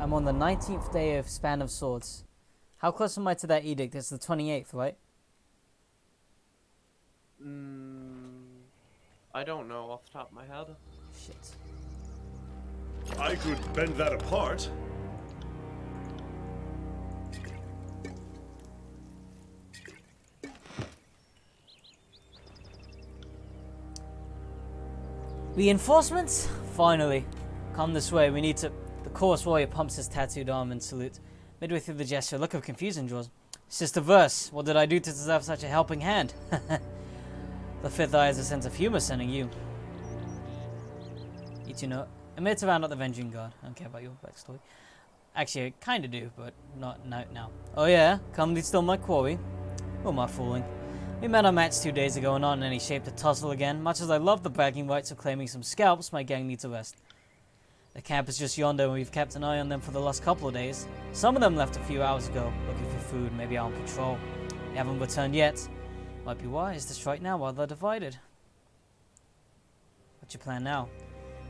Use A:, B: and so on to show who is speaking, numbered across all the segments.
A: I'm on the 19th day of Span of Swords. How close am I to that edict? It's the 28th, right?
B: I don't know off the top of my head.
A: Shit.
C: I could bend that apart.
A: Reinforcements? Finally. Come this way, we need to... The chorus warrior pumps his tattooed arm in salute. Midway through the gesture, a look of confusion draws. Sister Verse, what did I do to deserve such a helping hand? The fifth eye has a sense of humor sending you. You know, admit to round out the Avenging Guard. I don't care about your backstory. Actually, I kinda do, but not now. Oh yeah? Come to steal my quarry? Who am I fooling? We met our match 2 days ago and not in any shape to tussle again. Much as I love the bragging rights of claiming some scalps, my gang needs a rest. The camp is just yonder and we've kept an eye on them for the last couple of days. Some of them left a few hours ago, looking for food, maybe out on patrol. They haven't returned yet. Might be wise to strike now while they're divided. What's your plan now?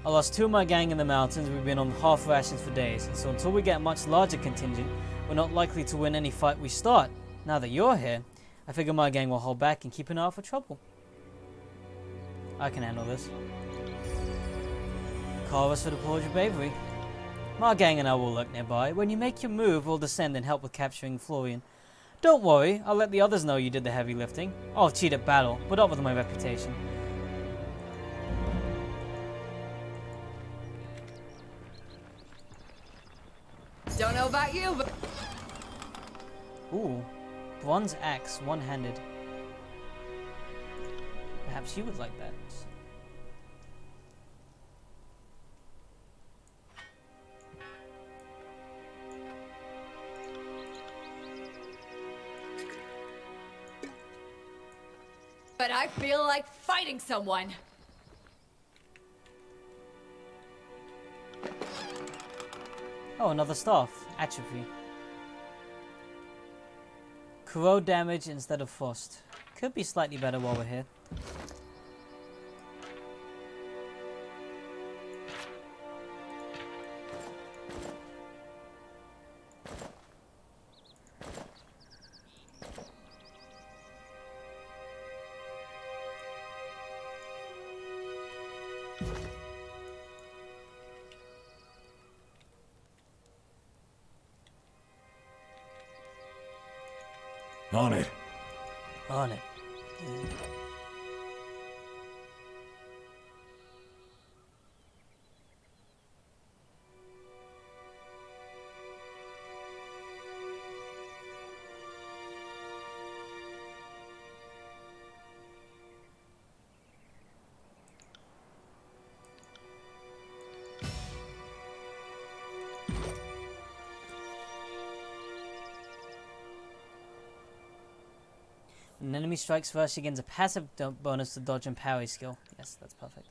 A: I lost 2 of my gang in the mountains. We've been on half rations for days, and so until we get a much larger contingent, we're not likely to win any fight we start. Now that you're here, I figure my gang will hold back and keep an eye out for trouble. I can handle this. Call us for the applaud your bravery. My gang and I will lurk nearby. When you make your move, we'll descend and help with capturing Florian. Don't worry, I'll let the others know you did the heavy lifting. I'll cheat at battle, but not with my reputation.
D: Don't know about you, but...
A: Ooh, bronze axe, one-handed. Perhaps you would like that.
D: But I feel like fighting someone.
A: Oh, another staff. Atrophy. Corrode damage instead of frost. Could be slightly better while we're here.
C: On it.
A: On it. An enemy strikes first, she gains a passive bonus to dodge and parry skill. Yes, that's perfect.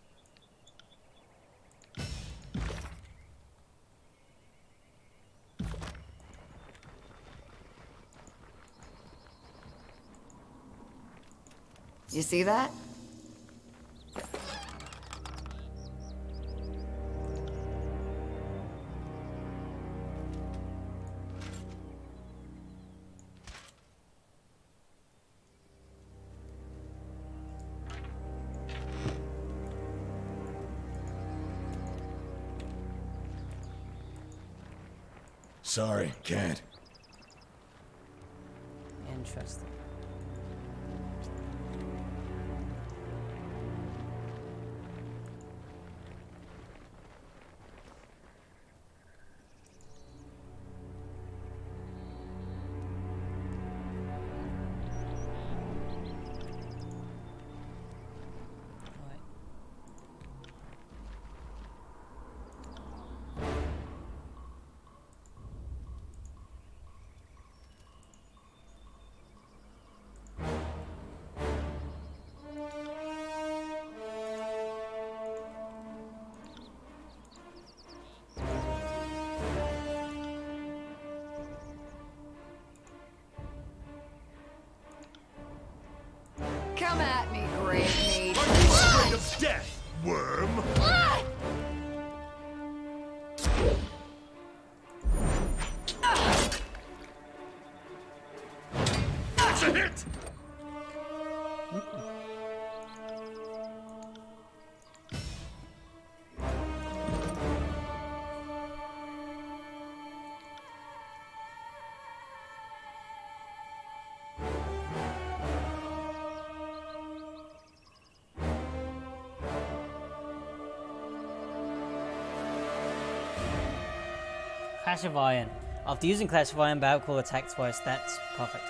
D: You see that?
C: Sorry, can't.
A: Interesting.
D: Come at me, great meat.
C: Are you afraid of death, worm?
A: Clash of Iron. After using Clash of Iron, Battle will attack twice. That's perfect.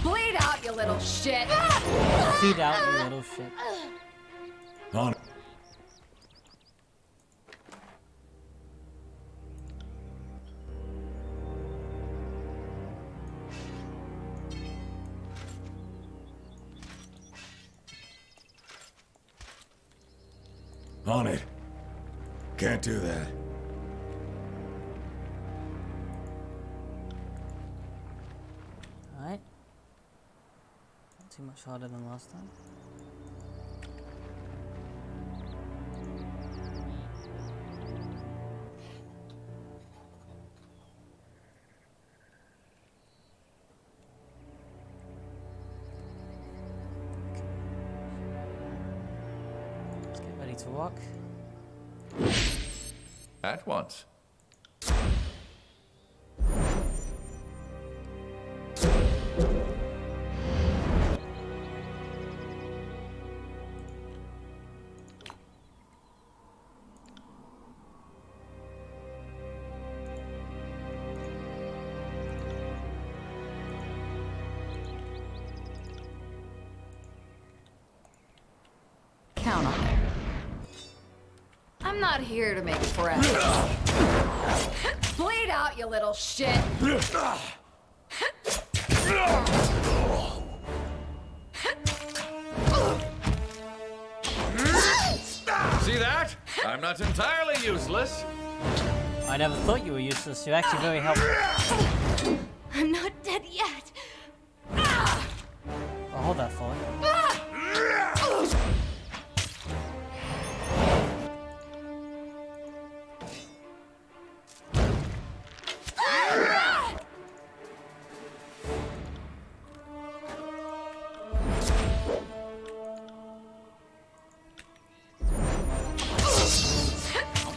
D: Bleed out, you little shit!
A: Feed out, you little shit.
C: On. On it. Can't do that.
A: Alright. Not too much harder than last time. Let's get ready to walk.
E: At once.
D: Count on it. I'm not here to make friends. Bleed out, you little shit!
E: See that? I'm not entirely useless.
A: I never thought you were useless. You're actually very helpful.
D: I'm not dead yet.
A: Oh, hold that for me.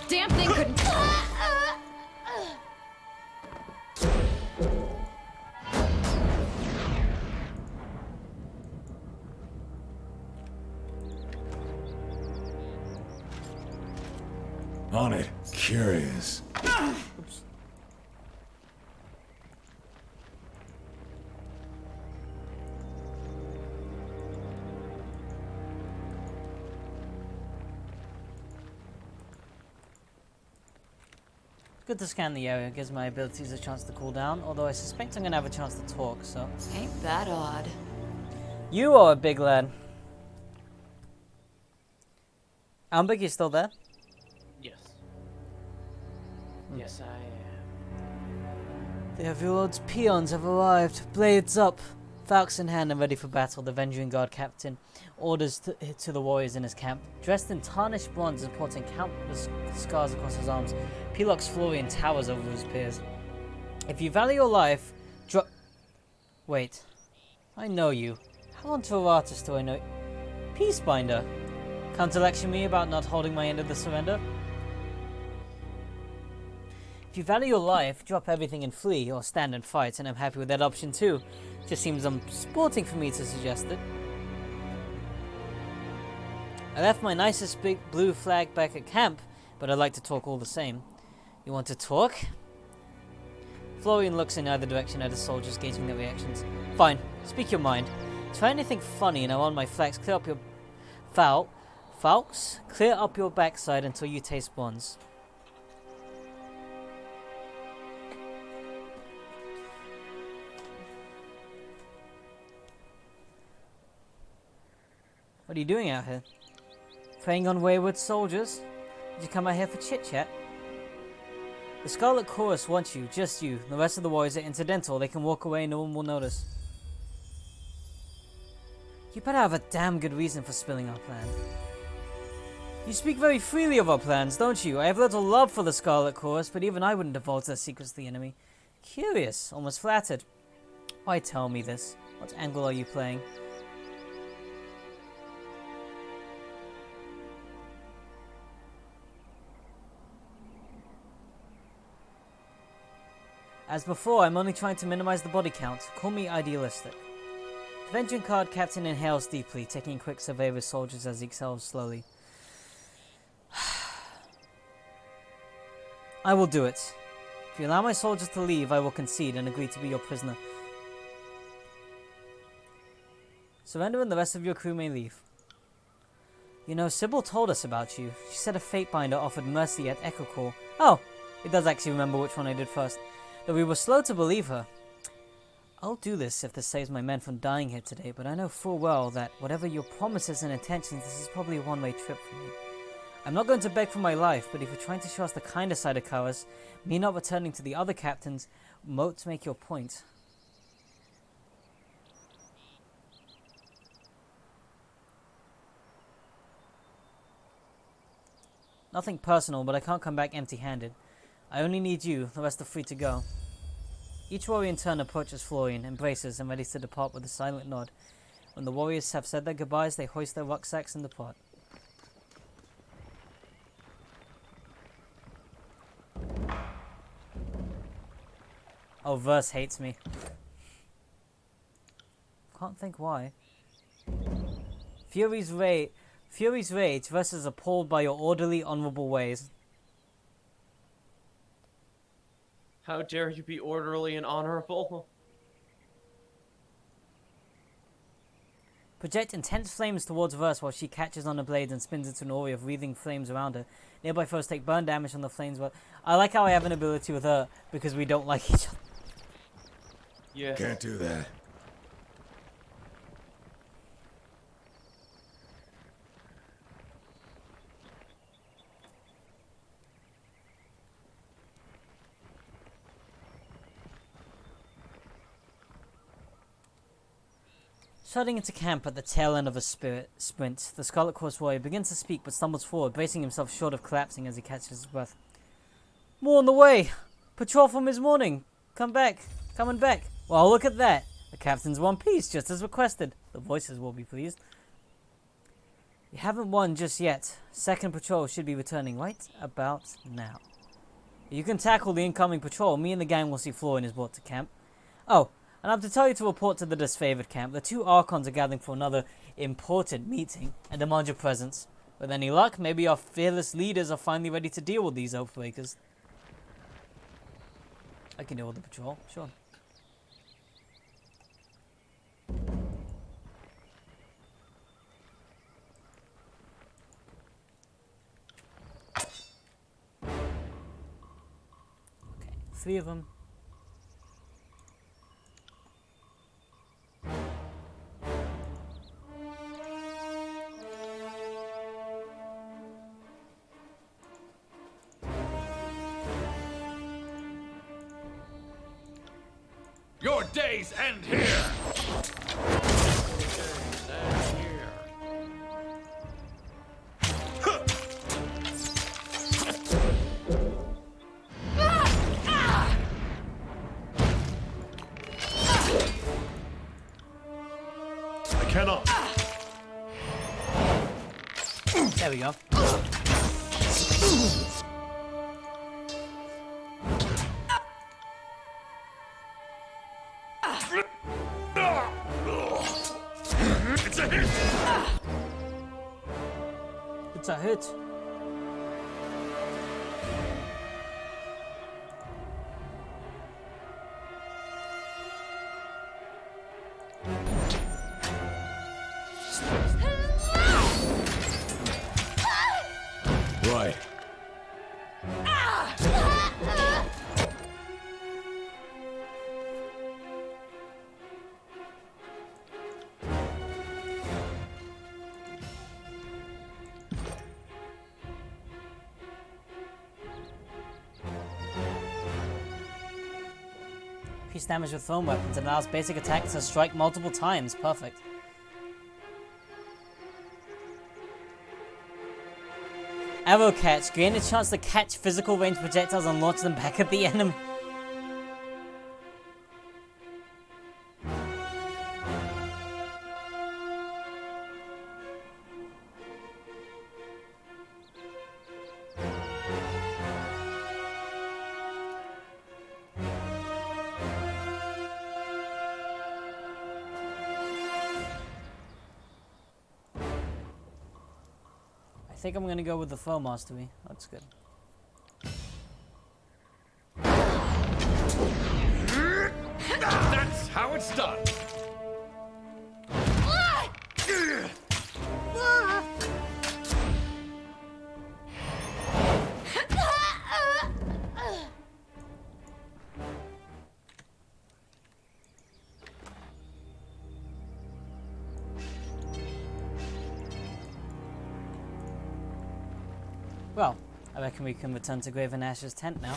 D: Damn thing couldn't.
C: On it. Curious.
A: Oops. Good to scan the area. It gives my abilities a chance to cool down, although I suspect I'm gonna have a chance to talk, so.
D: Ain't that odd?
A: You are a big lad. Ambig, you still there?
B: Yes. Yes, I am.
A: The Overlord's peons have arrived. Blades up. Falcons in hand and ready for battle. The Avenging Guard captain orders to the warriors in his camp. Dressed in tarnished bronze and sporting countless scars across his arms, Pelok's Florian towers over his peers. If you value your life, drop... Wait. I know you. How on Toratus do I know... Peacebinder. Come to lecture me about not holding my end of the surrender? If you value your life, drop everything and flee, or stand and fight, and I'm happy with that option too. Just seems unsporting for me to suggest it. I left my nicest big blue flag back at camp, but I'd like to talk all the same. You want to talk? Florian looks in either direction at his soldiers, gauging their reactions. Fine, speak your mind. Try anything funny and I want my flags. Clear up your... Falks? Clear up your backside until you taste bonds. What are you doing out here? Preying on wayward soldiers? Did you come out here for chit-chat? The Scarlet Chorus wants you, just you. The rest of the warriors are incidental. They can walk away, no one will notice. You better have a damn good reason for spilling our plan. You speak very freely of our plans, don't you? I have little love for the Scarlet Chorus, but even I wouldn't divulge their secrets to the enemy. Curious, almost flattered. Why tell me this? What angle are you playing? As before, I'm only trying to minimize the body count. Call me idealistic. The Vengeance Card captain inhales deeply, taking a quick survey of his soldiers as he exhales slowly. I will do it. If you allow my soldiers to leave, I will concede and agree to be your prisoner. Surrender and the rest of your crew may leave. You know, Sybil told us about you. She said a Fatebinder offered mercy at Echo Call. Oh, it does actually remember which one I did first. Though we were slow to believe her. I'll do this if this saves my men from dying here today, but I know full well that whatever your promises and intentions, this is probably a one-way trip for me. I'm not going to beg for my life, but if you're trying to show us the kinder side of Kharas, me not returning to the other captains, won't make your point. Nothing personal, but I can't come back empty-handed. I only need you, the rest are free to go. Each warrior in turn approaches Florian, embraces, and ready to depart with a silent nod. When the warriors have said their goodbyes, they hoist their rucksacks and depart. Oh, Verse hates me. Can't think why. Fury's rage versus appalled by your orderly, honorable ways.
B: How dare you be orderly and honorable?
A: Project intense flames towards Verse while she catches on the blades and spins into an aura of wreathing flames around her. Nearby foes take burn damage on the flames. I like how I have an ability with her because we don't like each other.
B: Yeah.
E: Can't do that.
A: Shutting into camp at the tail end of a sprint, the Scarlet Chorus warrior begins to speak but stumbles forward, bracing himself short of collapsing as he catches his breath. More on the way! Patrol from his morning! Coming back! Well, look at that! The captain's one piece, just as requested. The voices will be pleased. You haven't won just yet. Second patrol should be returning right about now. You can tackle the incoming patrol. Me and the gang will see Florian is brought to camp. Oh, and I have to tell you to report to the disfavored camp. The two Archons are gathering for another important meeting and demand your presence. With any luck, maybe our fearless leaders are finally ready to deal with these Oathbreakers. I can deal with the patrol, sure. Okay, 3 of them.
E: Your days end here!
C: I cannot.
A: There we go.
C: It's a hit!
A: It's a hit.
E: Right.
A: Increased damage with thrown weapons and allows basic attacks to strike multiple times. Perfect. Arrow catch. Gain a chance to catch physical range projectiles and launch them back at the enemy. I think I'm gonna go with the foe mastery. That's good.
E: That's how it's done.
A: Well, I reckon we can return to Graven Ash's tent now.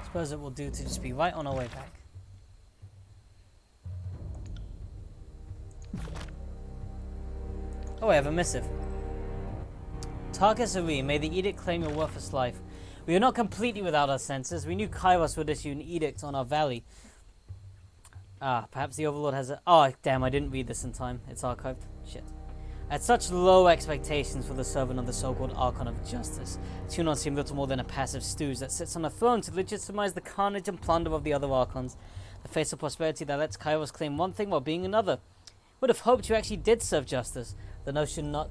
A: Suppose it will do to just be right on our way back. Oh, I have a missive. Tarkus Ari, may the edict claim your worthless life. We are not completely without our senses. We knew Kairos would issue an edict on our valley. Ah, perhaps the Overlord has a... Oh, damn, I didn't read this in time. It's archived. Shit. At such low expectations for the servant of the so-called Archon of Justice, Tunon seemed little more than a passive stooge that sits on a throne to legitimize the carnage and plunder of the other Archons. The face of prosperity that lets Kairos claim one thing while being another. Would have hoped you actually did serve justice. The notion, not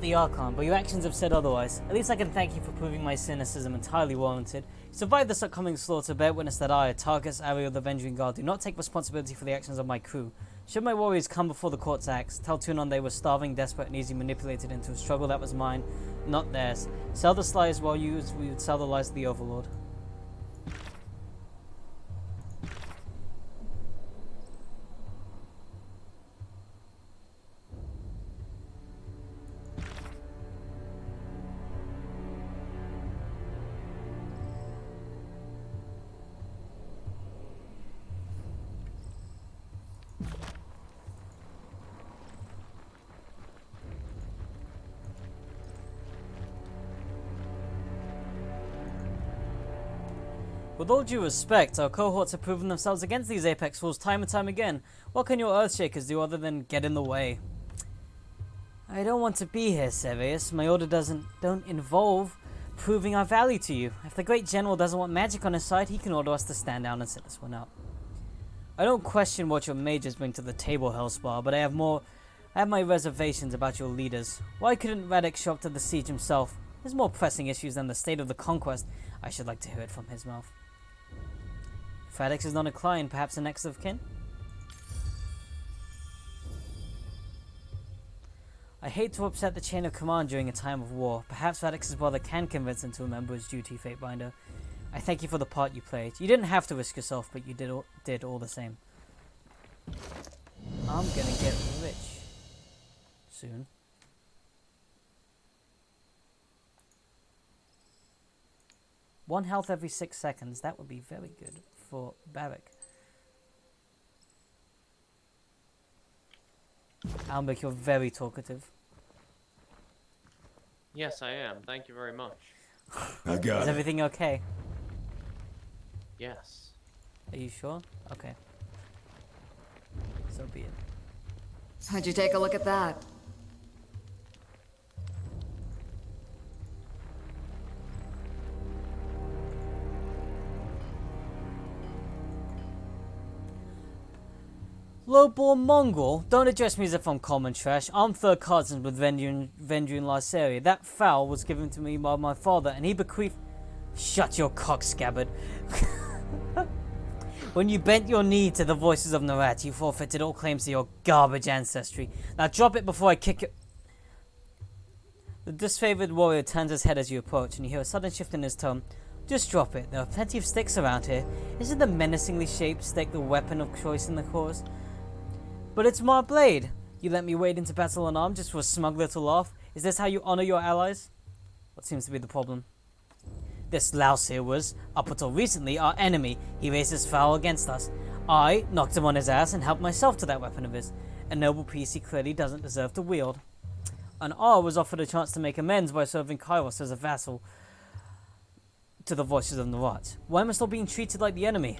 A: the Archon, but your actions have said otherwise. At least I can thank you for proving my cynicism entirely warranted. You survived this upcoming slaughter, bear witness that I, Tarkus Ari of the Avenging God, do not take responsibility for the actions of my crew. Should my warriors come before the court's axe, tell Tunon they were starving, desperate, and easily manipulated into a struggle that was mine, not theirs. Sell the lies while we would sell the lies of the Overlord. With all due respect, our cohorts have proven themselves against these Apex Fools time and time again. What can your Earthshakers do other than get in the way? I don't want to be here, Sevius. My order don't involve proving our value to you. If the great general doesn't want magic on his side, he can order us to stand down and sit this one out. I don't question what your mages bring to the table, Hellspar, but I have my reservations about your leaders. Why couldn't Radek show up to the siege himself? There's more pressing issues than the state of the conquest. I should like to hear it from his mouth. If Radix is not inclined, perhaps the next of kin? I hate to upset the chain of command during a time of war. Perhaps Radix's brother can convince him to remember his duty, Fatebinder. I thank you for the part you played. You didn't have to risk yourself, but you did all the same. I'm gonna get rich. Soon. One health every 6 seconds. That would be very good for Barrack. Almec, you're very talkative.
B: Yes, I am. Thank you very much.
C: I got
A: Is
C: it.
A: everything okay?
B: Yes.
A: Are you sure? Okay. So be it.
D: How'd you take a look at that?
A: Lowborn mongrel, don't address me as if I'm common trash. I'm third cousins with Vendrian Lysaria. That fowl was given to me by my father, and he bequeathed... Shut your cock, scabbard. When you bent your knee to the voices of Narat, you forfeited all claims to your garbage ancestry. Now drop it before I kick it. The disfavored warrior turns his head as you approach, and you hear a sudden shift in his tone. Just drop it. There are plenty of sticks around here. Isn't the menacingly shaped stick the weapon of choice in the cause? But it's my blade. You let me wade into battle unarmed just for a smug little laugh? Is this how you honor your allies? What seems to be the problem? This louse here was, up until recently, our enemy. He raised his foul against us. I knocked him on his ass and helped myself to that weapon of his. A noble piece he clearly doesn't deserve to wield. And I was offered a chance to make amends by serving Kairos as a vassal to the voices of Narat. Why am I still being treated like the enemy?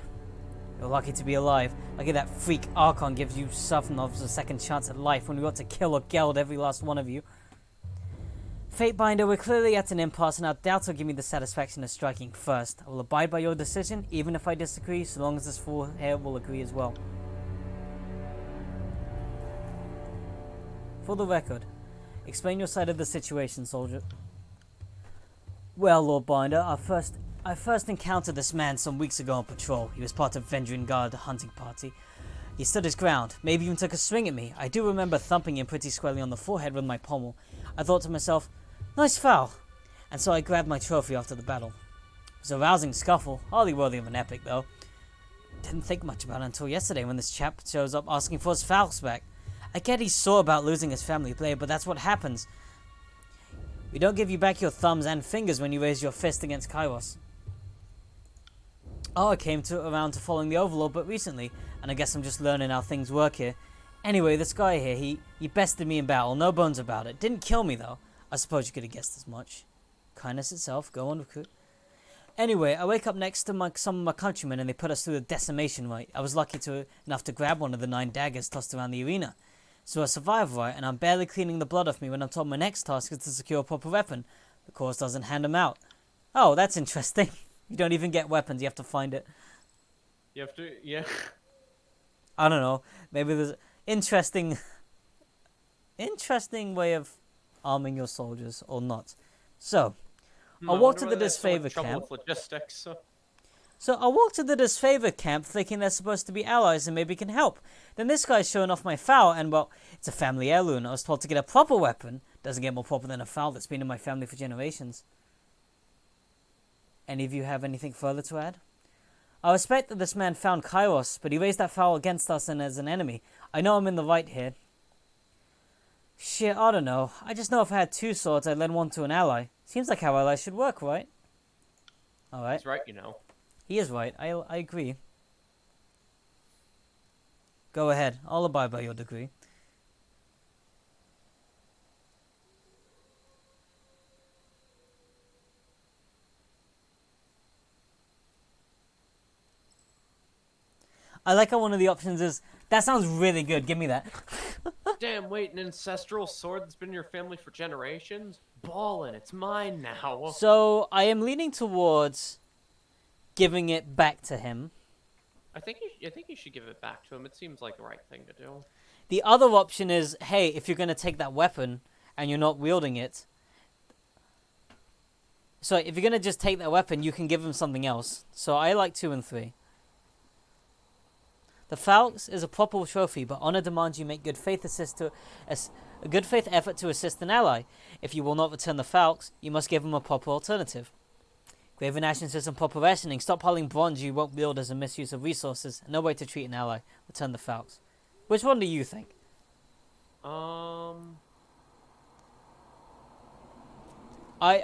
A: You're lucky to be alive. Lucky that freak Archon gives you Sufnovs a second chance at life when we ought to kill or geld every last one of you. Fatebinder, we're clearly at an impasse, and I doubt will give me the satisfaction of striking first. I will abide by your decision, even if I disagree, so long as this fool here will agree as well. For the record, explain your side of the situation, soldier. Well, Lord Binder, I first encountered this man some weeks ago on patrol. He was part of Vendrian Guard hunting party. He stood his ground, maybe even took a swing at me. I do remember thumping him pretty squarely on the forehead with my pommel. I thought to myself, nice foul, and so I grabbed my trophy after the battle. It was a rousing scuffle, hardly worthy of an epic though. Didn't think much about it until yesterday when this chap shows up asking for his fouls back. I get he's sore about losing his family blade, but that's what happens. We don't give you back your thumbs and fingers when you raise your fist against Kairos. Oh, I came around to following the Overlord but recently, and I guess I'm just learning how things work here. Anyway, this guy here, he bested me in battle, no bones about it. Didn't kill me though. I suppose you could have guessed as much. Kindness itself, go on, recruit. Anyway, I wake up next to some of my countrymen and they put us through the decimation rite. I was lucky enough to grab one of the 9 daggers tossed around the arena. So I survived right, and I'm barely cleaning the blood off me when I'm told my next task is to secure a proper weapon. The course doesn't hand them out. Oh, that's interesting. You don't even get weapons, you have to find it.
B: You have to, yeah.
A: I don't know. Maybe there's interesting way of arming your soldiers or not. So, I walked to the disfavor camp.
B: Logistics.
A: So I walked to the disfavor camp thinking they're supposed to be allies and maybe can help. Then this guy's showing off my foul and, well, it's a family heirloom. I was told to get a proper weapon. Doesn't get more proper than a foul that's been in my family for generations. Any of you have anything further to add? I respect that this man found Kairos, but he raised that foul against us and as an enemy. I know I'm in the right here. Shit, I don't know. I just know if I had 2 swords, I'd lend one to an ally. Seems like how allies should work, right? Alright.
B: He's right, you know.
A: He is right. I agree. Go ahead. I'll abide by your decree. I like how one of the options is, that sounds really good, give me that.
B: Damn, wait, an ancestral sword that's been in your family for generations? Ballin', it's mine now.
A: So, I am leaning towards giving it back to him.
B: I think you should give it back to him. It seems like the right thing to do.
A: The other option is, hey, if you're going to take that weapon and you're not wielding it, so if you're going to just take that weapon, you can give him something else. So I like 2 and 3. The Falx is a proper trophy, but honor demands you make good faith a good faith effort to assist an ally. If you will not return the Falx, you must give him a proper alternative. Graven Ash insists on proper rationing. Stockpiling bronze you won't wield as a misuse of resources. No way to treat an ally. Return the Falx. Which one do you think? I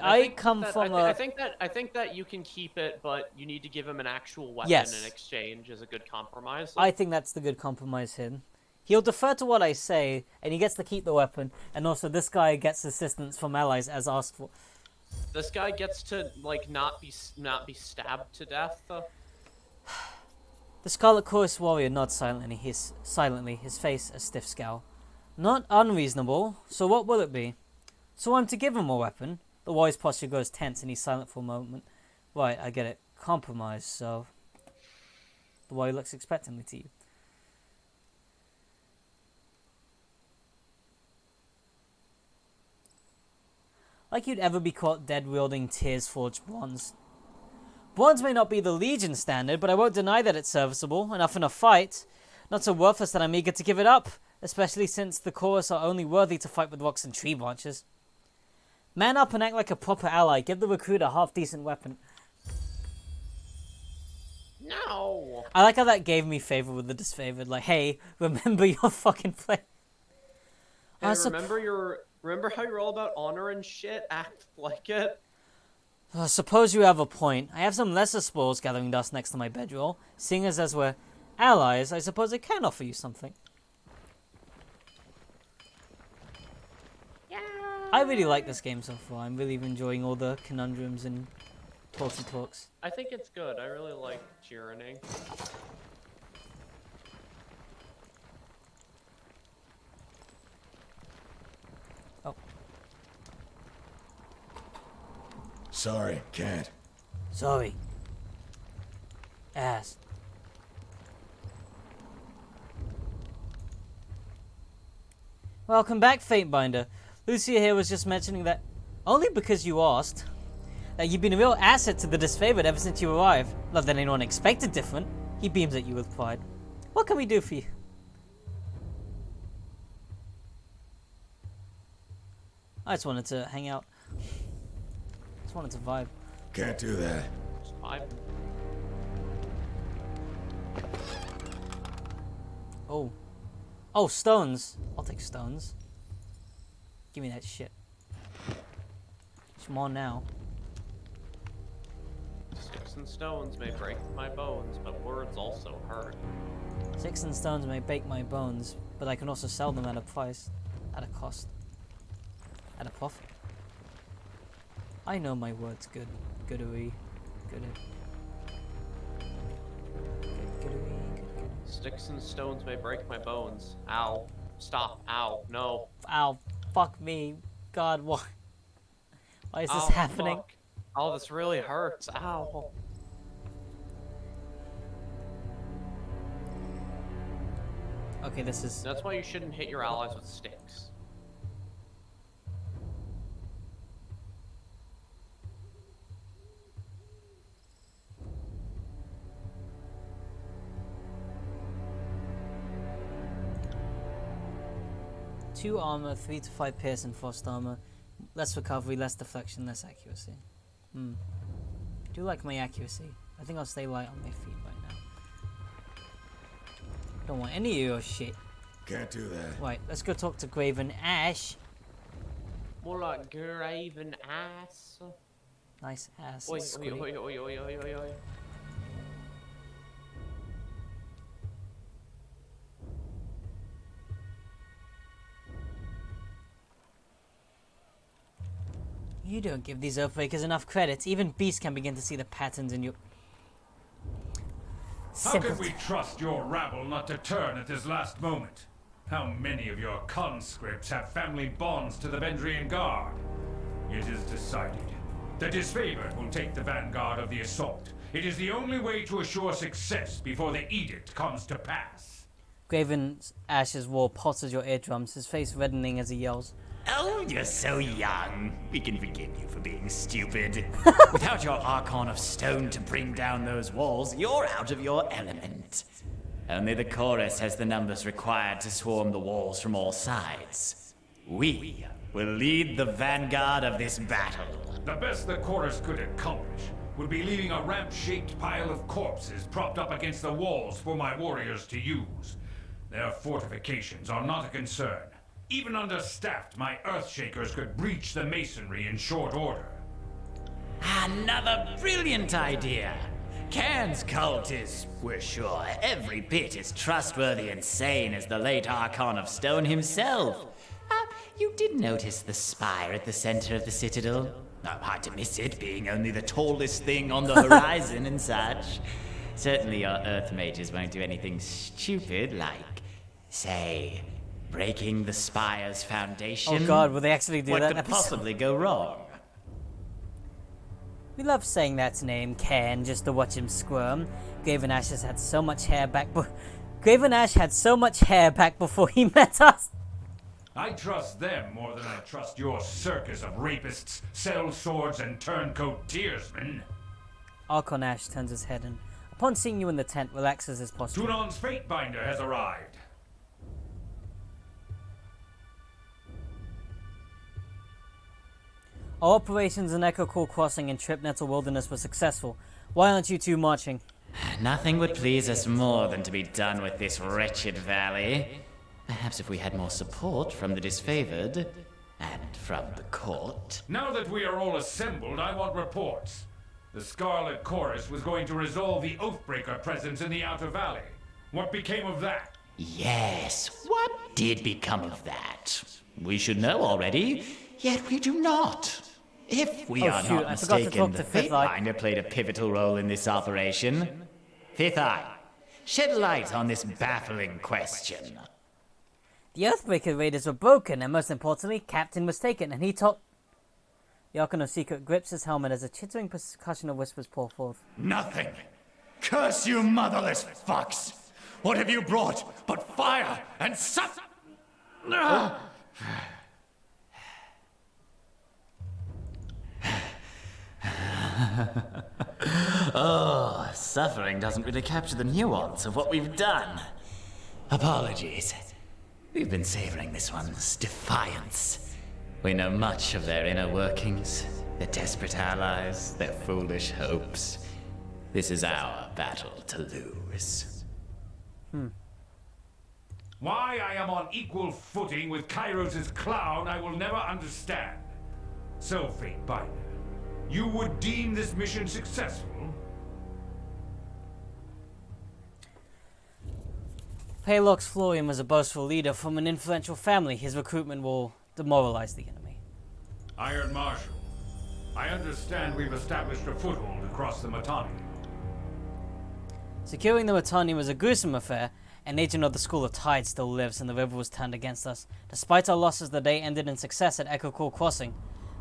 B: think that you can keep it, but you need to give him an actual weapon
A: Yes.
B: in exchange as a good compromise.
A: I think that's the good compromise here. He'll defer to what I say, and he gets to keep the weapon, and also this guy gets assistance from allies as asked for.
B: This guy gets to like not be stabbed to death.
A: The Scarlet Chorus warrior nods silently, his face a stiff scowl. Not unreasonable, so what will it be? So I'm to give him a weapon? The warrior's posture grows tense and he's silent for a moment. Right, I get it. Compromise, so... The warrior looks expectantly to you. Like you'd ever be caught dead wielding tears forged bronze. Bronze may not be the Legion standard, but I won't deny that it's serviceable, enough in a fight. Not so worthless that I'm eager to give it up, especially since the chorus are only worthy to fight with rocks and tree branches. Man up and act like a proper ally. Give the recruit a half-decent weapon.
B: No.
A: I like how that gave me favor with the disfavored. Like, hey, remember your fucking play.
B: Hey, remember how you're all about honor and shit? Act like it.
A: Suppose you have a point. I have some lesser spoils gathering dust next to my bedroll. Seeing as we're allies, I suppose I can offer you something.
B: Yeah.
A: I really like this game so far. I'm really enjoying all the conundrums and talks.
B: I think it's good. I really like Tyranny.
A: Oh.
E: Sorry, can't.
A: Sorry. Ass. Welcome back, Fatebinder. Lucia here was just mentioning that, only because you asked, that you've been a real asset to the disfavored ever since you arrived. Not that anyone expected different. He beams at you with pride. What can we do for you? I just wanted to hang out. Just wanted to vibe.
E: Can't do that.
A: Oh. Oh, stones. I'll take stones. Give me that shit. Come on now.
B: Sticks and stones may break my bones, but words also hurt.
A: Sticks and stones may break my bones, but I can also sell them at a price. At a cost. At a profit. I know my words good. Goodery.
B: Sticks and stones may break my bones. Ow. Stop. Ow. No.
A: Ow. Fuck me. God, why? Why is this
B: Ow,
A: happening?
B: Fuck. Oh, this really hurts. Ow.
A: Okay, this is...
B: That's why you shouldn't hit your allies with sticks.
A: Two armor, 3 to 5 pierce and frost armor. Less recovery, less deflection, less accuracy. I do like my accuracy. I think I'll stay light on my feet right now. Don't want any of your shit.
E: Can't do that.
A: Right, let's go talk to Graven Ash.
B: More like graven ass.
A: Nice ass.
B: Oi, oi,
A: squiddy.
B: oi, oi, oi, oi, oi, oi.
A: You don't give these Earthbreakers enough credit. Even beasts can begin to see the patterns in your...
F: How can we trust your rabble not to turn at this last moment? How many of your conscripts have family bonds to the Vendrian Guard? It is decided. The disfavored will take the vanguard of the assault. It is the only way to assure success before the edict comes to pass.
A: Graven Ash's war pulses your eardrums, his face reddening as he yells.
G: Oh, you're so young. We can forgive you for being stupid. Without your Archon of Stone to bring down those walls, you're out of your element. Only the chorus has the numbers required to swarm the walls from all sides. We will lead the vanguard of this battle.
F: The best the chorus could accomplish would be leaving a ramp-shaped pile of corpses propped up against the walls for my warriors to use. Their fortifications are not a concern. Even understaffed, my Earthshakers could breach the masonry in short order.
G: Another brilliant idea. Cairn's cult is, we're sure, every bit as trustworthy and sane as the late Archon of Stone himself. You did notice the spire at the center of the citadel? Hard to miss it, being only the tallest thing on the horizon and such. Certainly your Earth mages won't do anything stupid like, say, breaking the spire's foundation.
A: Oh god, will they actually do that?
G: What could possibly go wrong?
A: We love saying that name, Cairn, just to watch him squirm. Graven Ash has had so much hair back Graven Ash had so much hair back before he met us.
F: I trust them more than I trust your circus of rapists, sell swords, and turncoat tearsmen.
A: Archon Ash turns his head and, upon seeing you in the tent, relaxes his posture.
F: Tunon's Fatebinder has arrived.
A: Our operations in Echo Core Crossing and Trip Nettle Wilderness were successful. Why aren't you two marching?
G: Nothing would please us more than to be done with this wretched valley. Perhaps if we had more support from the disfavored, and from the court.
F: Now that we are all assembled, I want reports. The Scarlet Chorus was going to resolve the Oathbreaker presence in the Outer Valley. What became of that?
G: Yes, what did become of that? We should know already, yet we do not. If we are
A: shoot,
G: not
A: I forgot to
G: mistaken,
A: talk
G: the
A: to Fifth Eye.
G: Fatebinder played a pivotal role in this operation. Fifth Eye, shed light on this baffling question.
A: The Earthbreaker raiders were broken, and most importantly, Captain was taken, and he told... The Archon of Secret grips his helmet as a chittering percussion of whispers pour forth.
E: Nothing. Curse you, motherless fucks! What have you brought but fire and suffering?
G: Oh, suffering doesn't really capture the nuance of what we've done. Apologies. We've been savoring this one's defiance. We know much of their inner workings, their desperate allies, their foolish hopes. This is our battle to lose.
F: Why I am on equal footing with Kairos' clown, I will never understand. So, Fatebinder, you would deem this mission successful?
A: Palox Florian was a boastful leader from an influential family. His recruitment will demoralize the enemy.
F: Iron Marshal, I understand we've established a foothold across the Matani.
A: Securing the Matani was a gruesome affair. An agent of the School of Tide still lives, and the river was turned against us. Despite our losses, the day ended in success at Echo Core Crossing,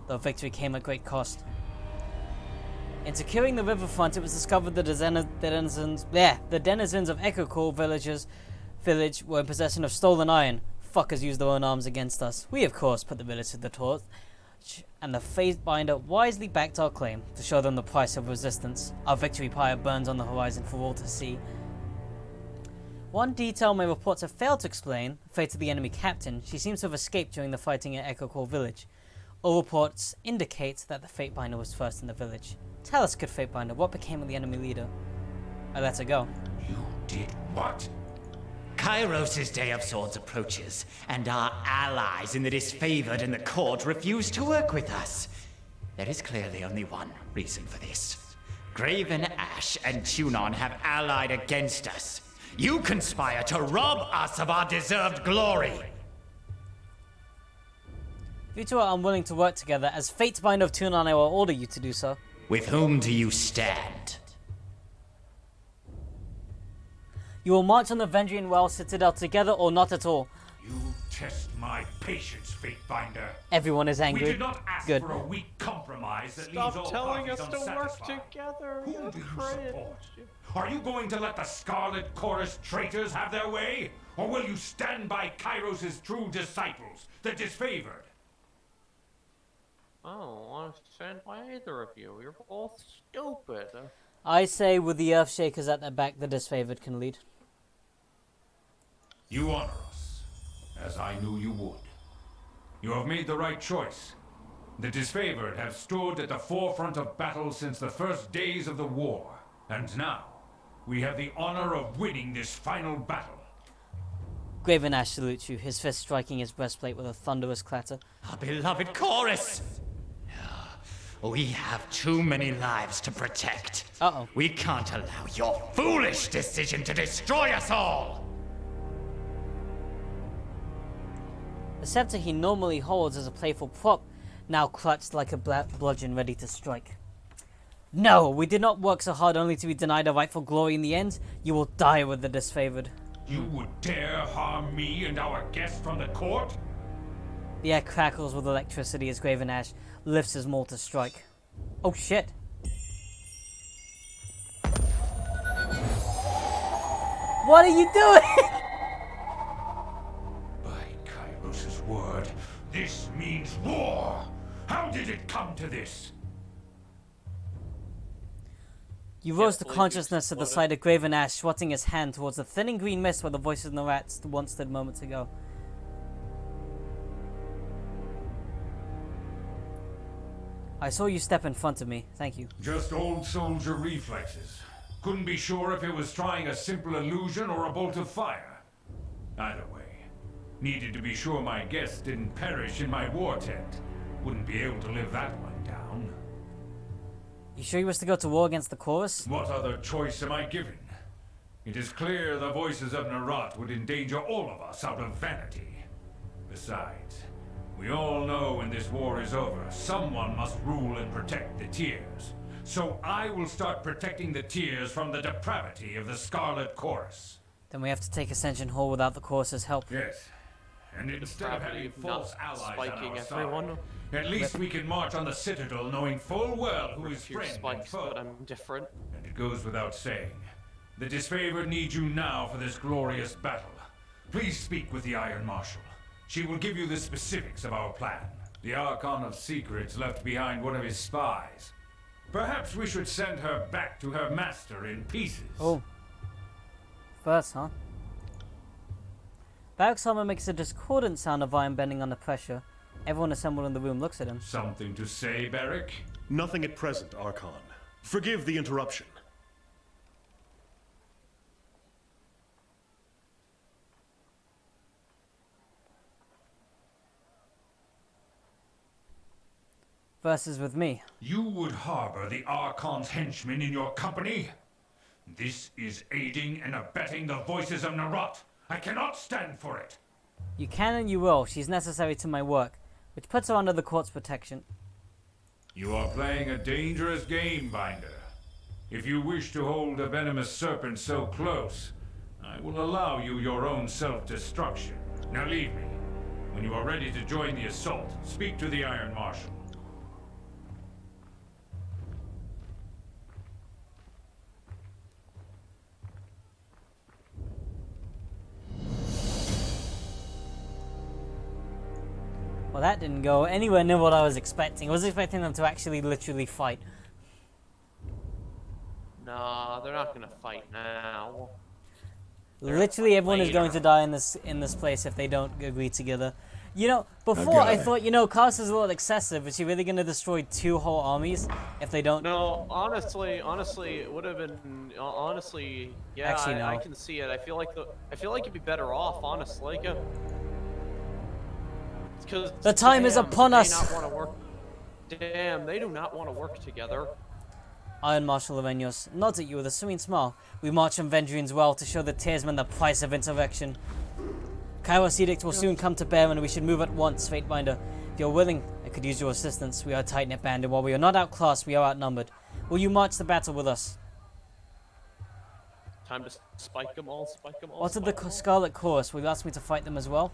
A: though victory came at great cost. In securing the riverfront, it was discovered that the denizens of Echo Core village were in possession of stolen iron. Fuckers used their own arms against us. We, of course, put the village to the torch, and the Fatebinder wisely backed our claim to show them the price of resistance. Our victory pyre burns on the horizon for all to see. One detail my reports have failed to explain, the fate of the enemy captain. She seems to have escaped during the fighting at Echo Core Village. All reports indicate that the Fatebinder was first in the village. Tell us, good Fatebinder, what became of the enemy leader? I let her go.
F: You did what?
G: Kairos' Day of Swords approaches, and our allies in the disfavored in the court refuse to work with us. There is clearly only one reason for this. Graven Ash and Tunon have allied against us. You conspire to rob us of our deserved glory.
A: You two are unwilling to work together. As Fatebinder of Tunon, I will order you to do so.
G: With whom do you stand?
A: You will march on the Vendrian Well Citadel together or not at all.
F: You test my patience, Fatebinder.
A: Everyone is
F: We
A: angry.
F: did not ask
A: Good.
F: for a weak compromise that leaves all
B: Stop telling
F: parties
B: us to work
F: unsatisfied.
B: together.
F: Who
B: You're
F: do you
B: cringe.
F: support? Are you going to let the Scarlet Chorus traitors have their way? Or will you stand by Kairos' true disciples, the disfavored?
B: I don't want to stand by either of you. You're both stupid.
A: I say with the Earthshakers at their back, the disfavored can lead.
F: You honor us, as I knew you would. You have made the right choice. The disfavored have stood at the forefront of battle since the first days of the war. And now, we have the honor of winning this final battle.
A: Graven Ash salutes you, his fist striking his breastplate with a thunderous clatter.
G: Our beloved chorus! We have too many lives to protect.
A: Uh-oh.
G: We can't allow your foolish decision to destroy us all!
A: The scepter he normally holds as a playful prop, now clutched like a bludgeon ready to strike. No, we did not work so hard only to be denied our rightful glory in the end. You will die with the disfavored.
F: You would dare harm me and our guest from the court?
A: The air crackles with electricity as Graven Ash lifts his maul to strike. Oh shit. What are you doing?
F: By Kairos' word, this means war! How did it come to this?
A: You rose to
B: believe you
A: consciousness at the
B: exploded.
A: sight of Graven Ash swatting his hand towards the thinning green mist where the voices of the rats once stood moments ago. I saw you step in front of me. Thank you.
F: Just old soldier reflexes. Couldn't be sure if it was trying a simple illusion or a bolt of fire. Either way, needed to be sure my guests didn't perish in my war tent. Wouldn't be able to live that one down.
A: You sure you wish to go to war against the chorus?
F: What other choice am I given? It is clear the voices of Narat would endanger all of us out of vanity. Besides, we all know when this war is over, someone must rule and protect the Tears. So I will start protecting the Tears from the depravity of the Scarlet Chorus.
A: Then we have to take Ascension Hall without the chorus's help.
F: Yes. And instead of having false allies on
B: spiking
F: our
B: everyone.
F: side, at least we can march on the Citadel knowing full well who is
B: Few
F: friend and
B: spikes,
F: foe.
B: but I'm different.
F: And it goes without saying, the disfavored need you now for this glorious battle. Please speak with the Iron Marshal. She will give you the specifics of our plan. The Archon of Secrets left behind one of his spies. Perhaps we should send her back to her master in pieces.
A: Oh. First, huh? Barrack's armor makes a discordant sound of iron bending under pressure. Everyone assembled in the room looks at him.
F: Something to say, Barrack?
C: Nothing at present, Archon. Forgive the interruption.
A: Versus with me.
F: You would harbor the Archon's henchmen in your company? This is aiding and abetting the voices of Narat. I cannot stand for it.
A: You can and you will. She's necessary to my work, which puts her under the court's protection.
F: You are playing a dangerous game, Binder. If you wish to hold a venomous serpent so close, I will allow you your own self-destruction. Now leave me. When you are ready to join the assault, speak to the Iron Marshal.
A: Well, that didn't go anywhere near what I was expecting. I was expecting them to actually literally fight.
B: Nah, they're not gonna fight now.
A: Literally everyone is going
B: later.
A: to die in this place if they don't agree together. You know, before I thought, you know, Cast is a little excessive. Is she really going to destroy 2 whole armies if they don't?
B: No, honestly, it would have been honestly. Yeah,
A: Actually, no.
B: I can see it. I feel like it'd be better off, honestly. Because
A: The time is upon us.
B: Damn, they do not want to work together.
A: Iron Marshal Avenios nods at you with a serene smile. We march on Vendrian's well to show the Tearsmen the price of insurrection. Kairos Edict will soon come to bear and we should move at once, Fatebinder. If you're willing, I could use your assistance. We are a tight-knit band and while we are not outclassed, we are outnumbered. Will you march the battle with us?
B: Time to spike them all,
A: What of the Scarlet Chorus? Will you ask me to fight them as well?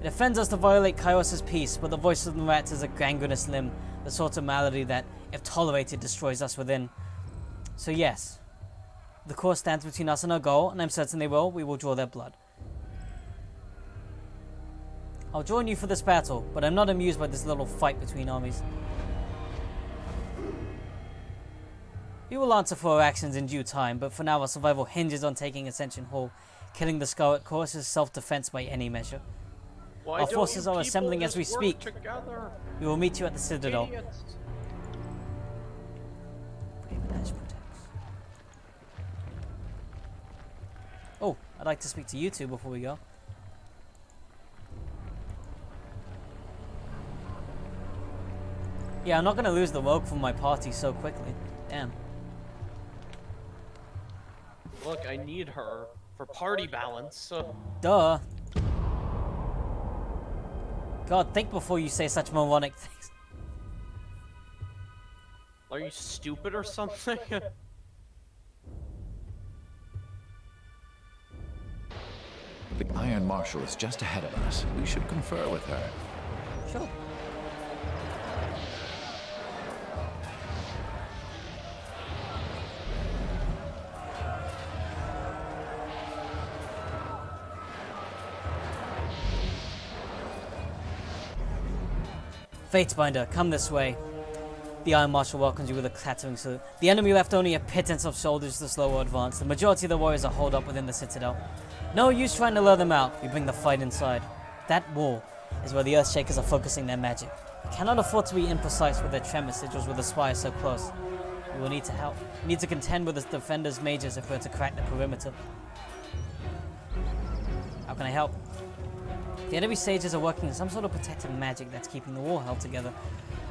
A: It offends us to violate Kairos' peace, but the voice of the rats is a gangrenous limb, the sort of malady that, if tolerated, destroys us within. So yes, the course stands between us and our goal, and I'm certain they will. We will draw their blood. I'll join you for this battle, but I'm not amused by this little fight between armies. We will answer for our actions in due time, but for now our survival hinges on taking Ascension Hall. Killing the Scarlet Chorus is self-defense by any measure.
B: Why
A: Our
B: don't
A: forces
B: you
A: are
B: people
A: assembling as
B: just
A: we
B: work
A: speak.
B: together?
A: We will meet you at the Citadel.
B: Idiots.
A: Oh, I'd like to speak to you two before we go. Yeah, I'm not going to lose the rogue from my party so quickly. Damn.
B: Look, I need her for party balance.
A: Duh. God, think before you say such moronic things.
B: Are you stupid or something?
E: The Iron Marshal is just ahead of us. We should confer with her.
A: Sure. Fatebinder, come this way. The Iron Marshal welcomes you with a clattering salute. The enemy left only a pittance of soldiers to slow or advance. The majority of the warriors are holed up within the citadel. No use trying to lure them out. We bring the fight inside. That wall is where the Earthshakers are focusing their magic. We cannot afford to be imprecise with their tremor sigils with the Spire so close. We will need to help. We need to contend with the defenders' mages if we're to crack the perimeter. How can I help? The enemy sages are working in some sort of protective magic that's keeping the wall held together.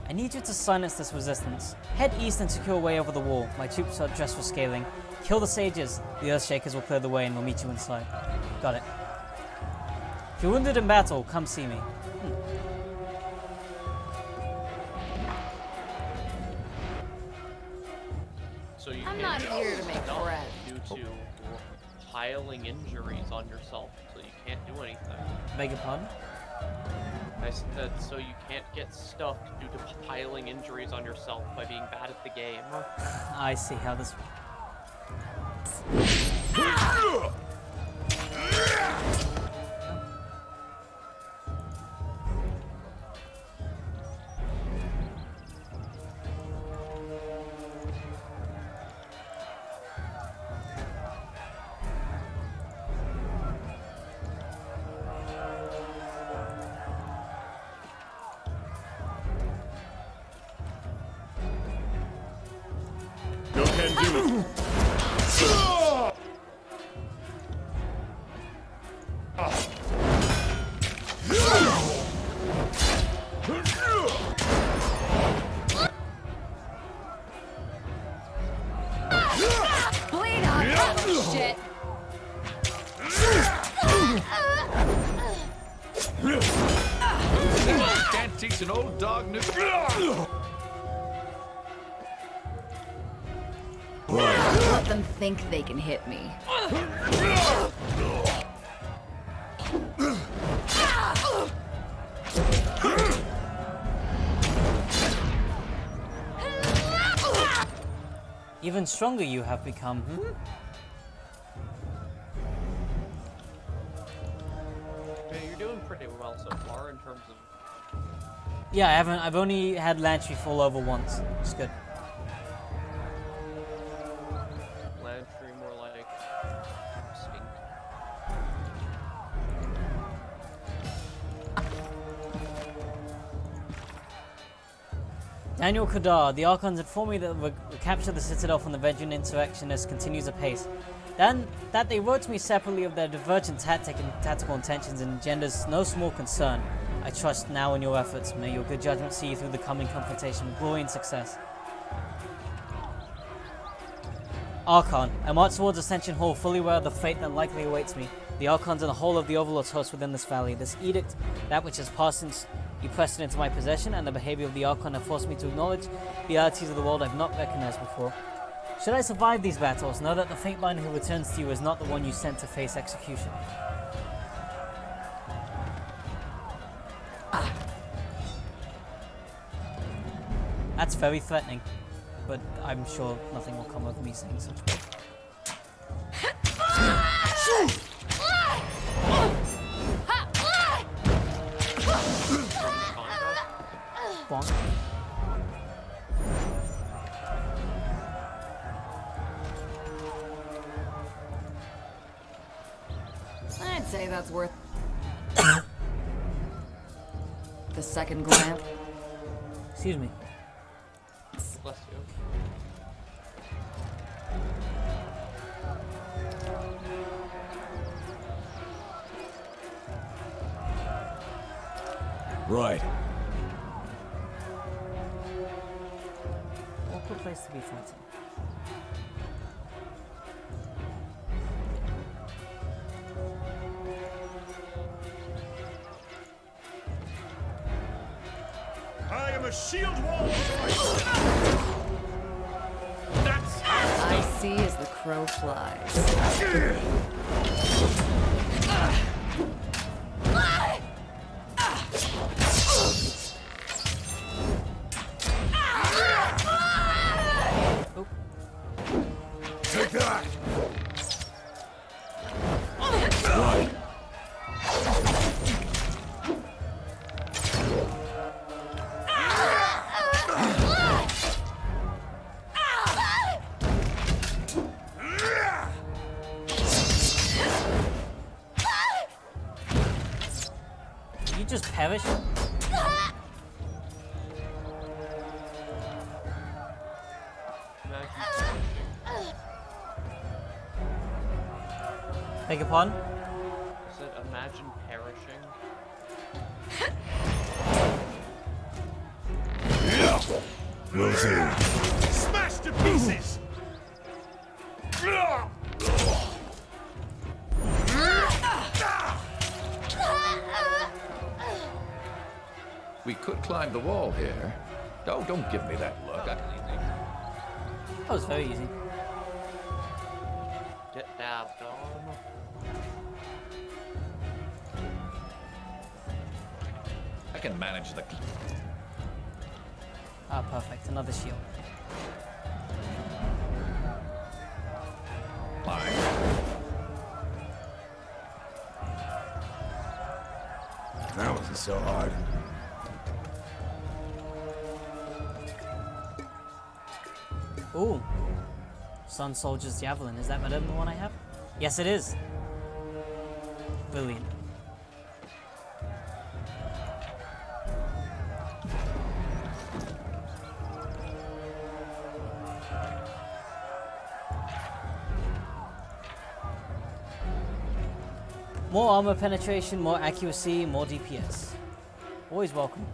A: I need you to silence this resistance. Head east and secure a way over the wall. My troops are dressed for scaling. Kill the sages. The Earthshakers will clear the way and we'll meet you inside. Got it. If you're wounded in battle, come see me.
B: So you
D: I'm
B: can't
D: not
B: get
D: here to make
B: stuff
D: friends.
B: due to piling injuries on yourself, so you can't do anything.
A: Beg your pardon?
B: I said so you can't get stuffed due to piling injuries on yourself by being bad at the game.
A: I see how this...
C: No can do.
D: Bleed on that shit.
E: Can't teach an old dog new.
D: Let them think they can hit me.
A: Even stronger you have become,
B: Yeah, you're doing pretty well so far in terms of.
A: Yeah, I've only had Lantry fall over once. It's good.
B: Lantry more like stink.
A: Daniel Kadar, the Archons informed me that the capture of the Citadel from the Vengeance insurrectionists continues apace. Then, that they wrote to me separately of their divergent tactical intentions engenders no small concern. I trust now in your efforts. May your good judgment see you through the coming confrontation with glory and success. Archon, I march towards Ascension Hall, fully aware of the fate that likely awaits me. The Archons and the whole of the Overlord's host within this valley. This edict, that which has passed since you pressed it into my possession, and the behavior of the Archon have forced me to acknowledge the realities of the world I've not recognized before. Should I survive these battles, know that the Fatebinder who returns to you is not the one you sent to face execution. That's very threatening, but I'm sure nothing will come of me saying such words. Bonk.
D: I'd say that's worth the second glance.
A: Excuse me.
B: Bless you.
E: Right.
A: Awkward place to be fighting.
C: I am a shield wall.
E: That's
D: I see as the crow flies.
E: Take that! Right.
A: perish?
B: Imagine
A: Beg your pardon?
B: I said imagine perishing.
C: Will do. Smashed to pieces!
H: We could climb the wall here. Oh, don't give me that look.
A: That was very easy.
B: Get dabbed on.
H: I can manage the...
A: Ah, perfect. Another shield.
H: Fine.
C: That wasn't so hard.
A: Ooh. Sun Soldier's Javelin. Is that better than the one I have? Yes, it is. Brilliant. More armor penetration, more accuracy, more DPS. Always welcome.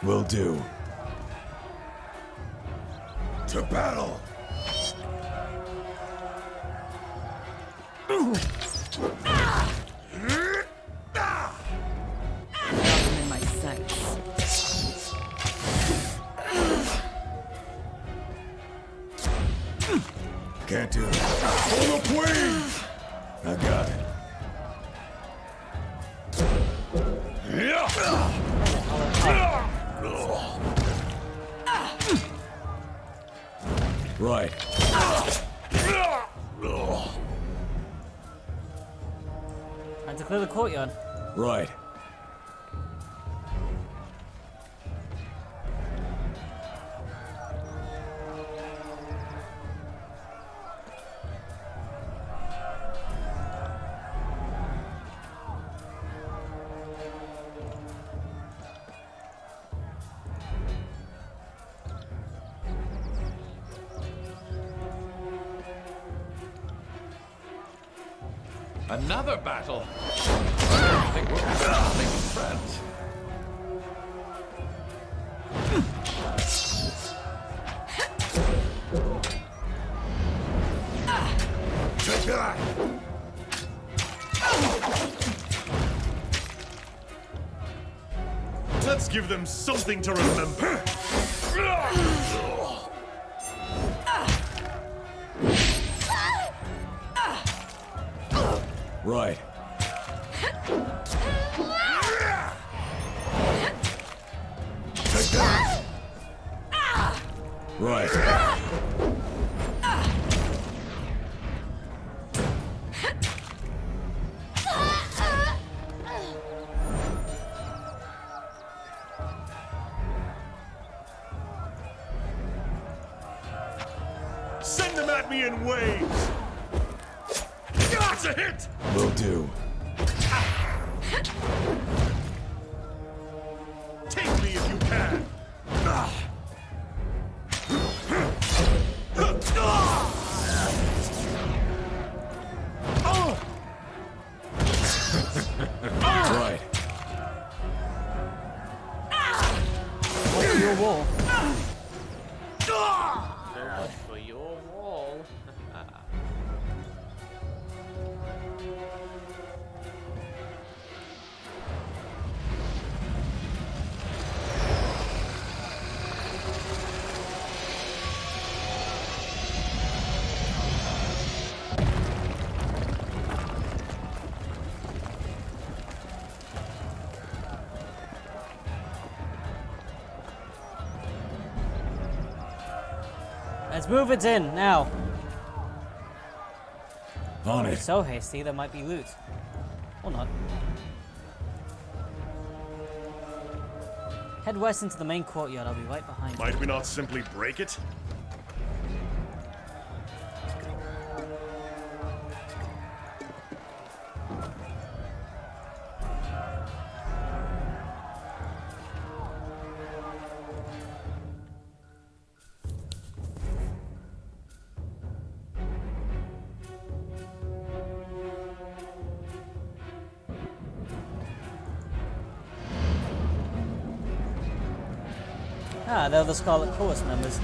C: Will do. To battle!
D: Nothing in my sights.
C: Can't do that. Hold up, wave! I got it. Right.
A: Time to clear the courtyard.
C: Right.
H: Another battle? I think we're making friends.
C: Take that! Let's give them something to remember. Right. Take that! Right. Send them at me in waves! That's a hit! Will do. Take me if you can! Right.
A: What's your wall?
B: So much for your wall.
A: Let's move it in now.
C: On
A: If
C: it.
A: so hasty, there might be loot. Or not. Head west into the main courtyard. I'll be right behind you.
C: Might we not simply break it?
A: Ah, they're the Scarlet Chorus members.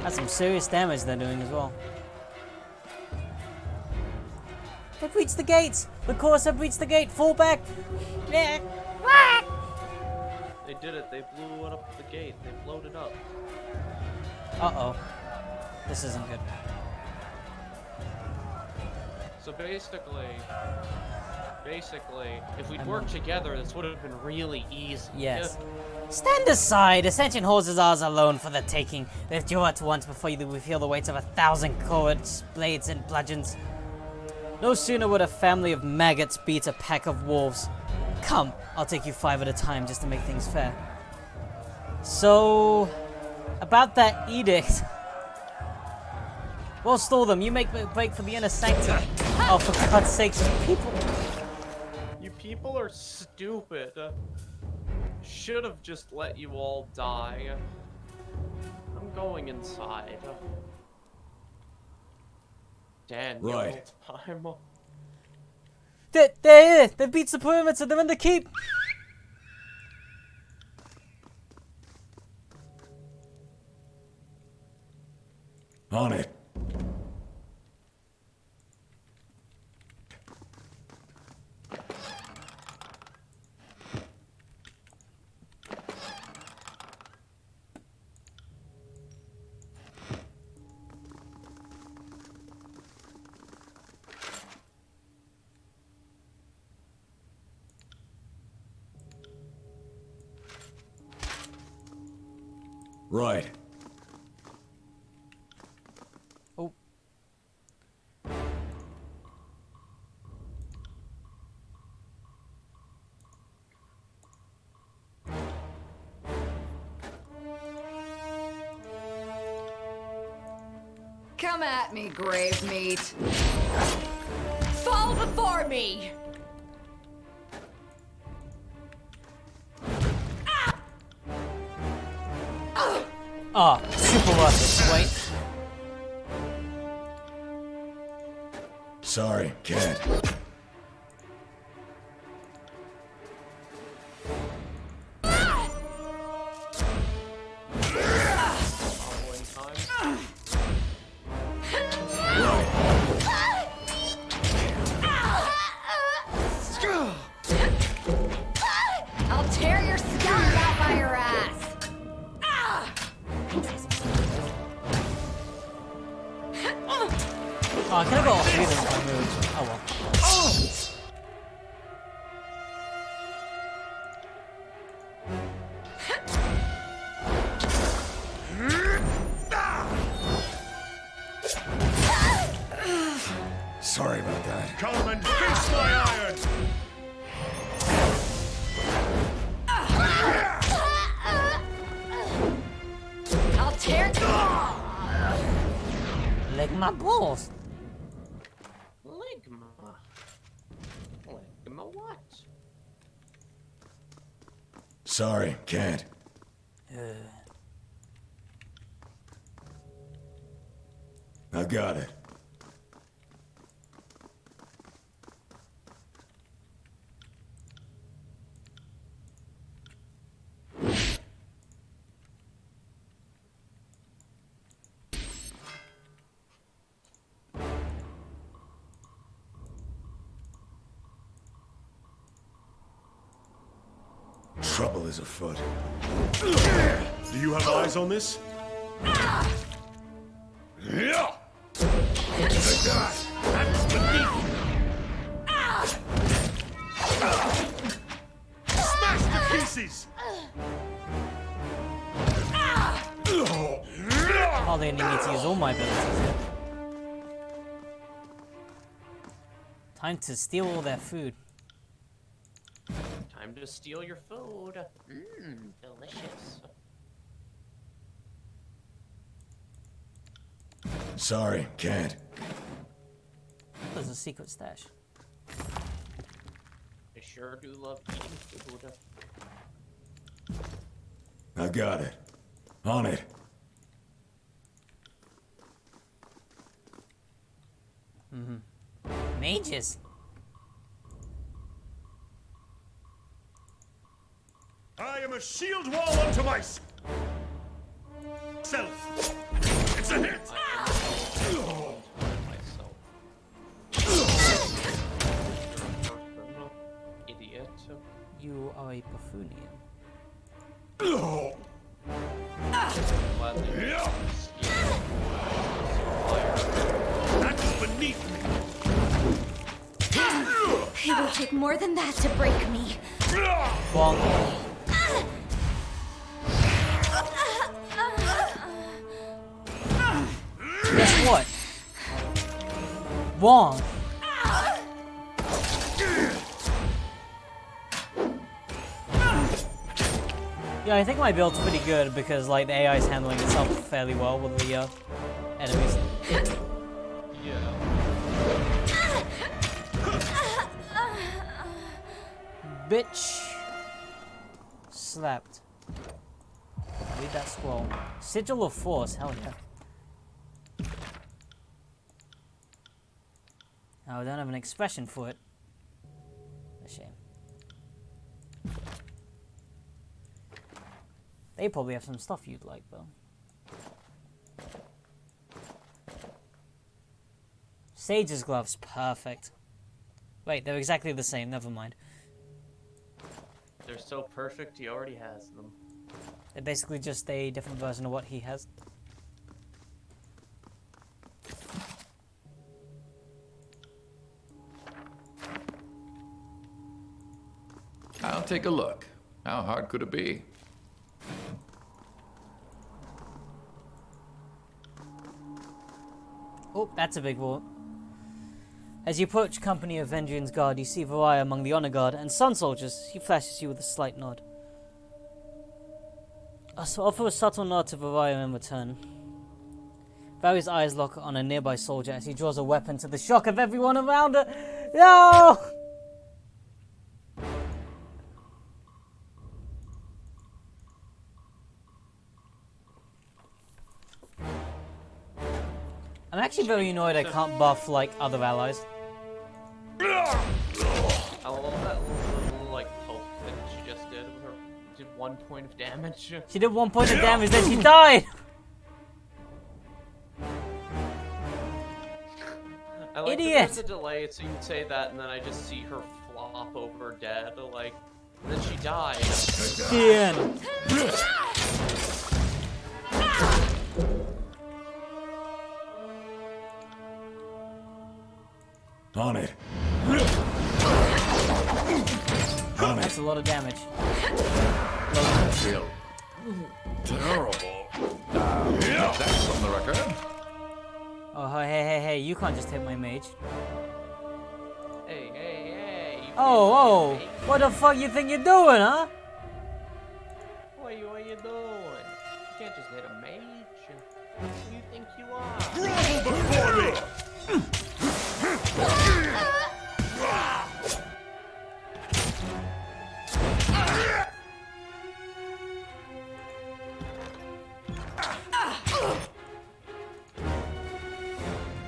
A: That's some serious damage they're doing as well. They've reached the gate! The Chorus have reached the gate! Fall back! Yeah.
B: They did it. They blew it up the gate. They blowed it up.
A: Uh-oh. This isn't good.
B: So basically, if we'd worked together, this would have been really easy.
A: Yes. Stand aside! Ascension horses are ours alone for the taking. Withdraw at once before we feel the weight of 1,000 cords, blades, and bludgeons. No sooner would a family of maggots beat a pack of wolves. Come, I'll take you 5 at a time just to make things fair. So, about that edict. We'll stall them. You make a break for the inner sanctum. Oh, for God's sakes, people.
B: You people are stupid. Should have just let you all die. I'm going inside. Daniel,
E: Right.
B: time.
A: They're here! They beat the perimeter! They're in the keep!
E: On it. Right.
A: Oh.
D: Come at me, grave meat. Fall before me!
A: Ah, super worth it. Wait.
E: Sorry, can't.
B: Following time.
D: I'll tear your scalp out by your ass!
A: Oh, I could have got all 3 of them if I moved. Oh well.
E: Sorry about that.
C: Come and face my iron!
D: I'll tear...
A: Lick my balls.
B: Ligma. Ligma what?
E: Sorry, can't. I got it. Trouble is afoot.
C: Do you have eyes on this?
E: Yeah.
C: Smash to pieces!
A: Oh, they need me to use all my abilities. Time to steal all their food.
B: Time to steal your food. Mmm, delicious.
E: Sorry, can't.
A: There's a secret stash.
B: I sure do love eating food.
E: I got it. On it.
A: Mages.
C: a shield wall unto myself. It's a hit.
B: Idiot.
A: You are a buffoonian.
C: That's beneath me.
D: It will take more than that to break me.
A: Bonk. Guess what? Wong. Yeah, I think my build's pretty good because like the AI is handling itself fairly well with the enemies.
B: Yeah.
A: Bitch. Slapped. Read that scroll. Sigil of Force, hell yeah. Oh, I don't have an expression for it. A shame. They probably have some stuff you'd like, though. Sage's gloves, perfect. Wait, they're exactly the same, never mind.
B: They're so perfect, he already has them.
A: They're basically just a different version of what he has.
H: I'll take a look. How hard could it be?
A: Oh, that's a big wall. As you approach company of Vendrian's guard, you see Variah among the honor guard and Sun soldiers. He flashes you with a slight nod. Offer a subtle nod to Variah in return. Variah's eyes lock on a nearby soldier as he draws a weapon to the shock of everyone around her. No! I'm actually very annoyed I can't buff like other allies.
B: I love that little like poke that she just did with her. Did 1 point of damage.
A: She did 1 point of damage, then she died!
B: I like
A: Idiot!
B: that there's a delay, so you can say that, and then I just see her flop over dead, like, and then she dies.
A: Ian.
E: On it.
A: That's a lot of damage.
H: Feel terrible. That's on the record.
A: Oh, hey, you can't just hit my mage.
B: Hey, you
A: Oh,
B: can't hit me.
A: what the fuck you think you're doing, huh?
B: What are you doing? You can't just hit a mage. Who do you think you are?
C: Grovel before me.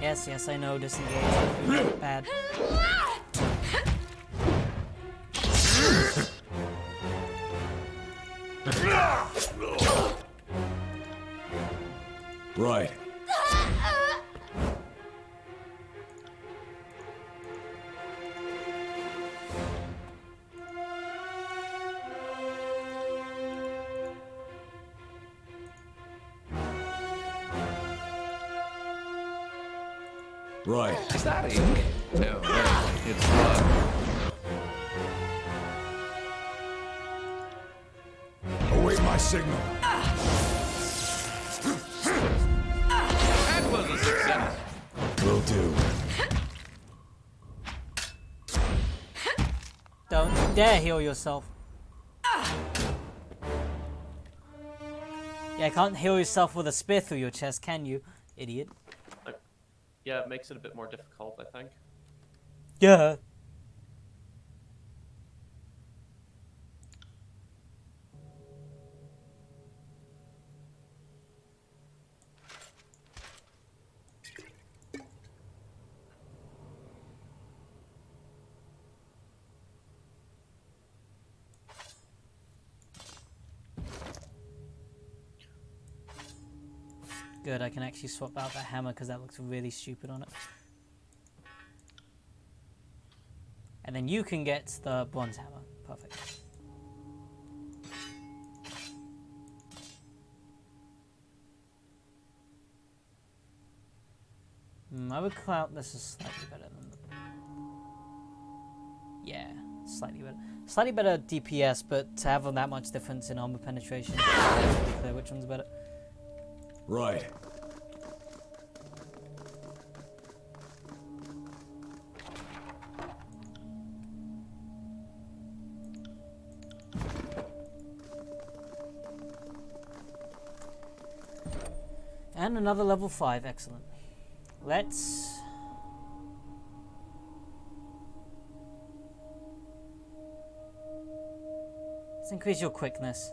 A: Yes, I know, disengage. Bad.
E: Right. Right.
H: Is that ink? No, it's blood.
E: Await my signal.
B: That was a success.
E: Will do.
A: Don't you dare heal yourself. Yeah, can't heal yourself with a spear through your chest, can you, idiot?
B: Yeah, it makes it a bit more difficult, I think.
A: Yeah. Good, I can actually swap out that hammer because that looks really stupid on it. And then you can get the bronze hammer. Perfect. I would count this is slightly better than the... Yeah, slightly better. Slightly better DPS, but to have that much difference in armor penetration, it's pretty clear which one's better.
C: Right.
A: And another level 5, excellent. Let's increase your quickness.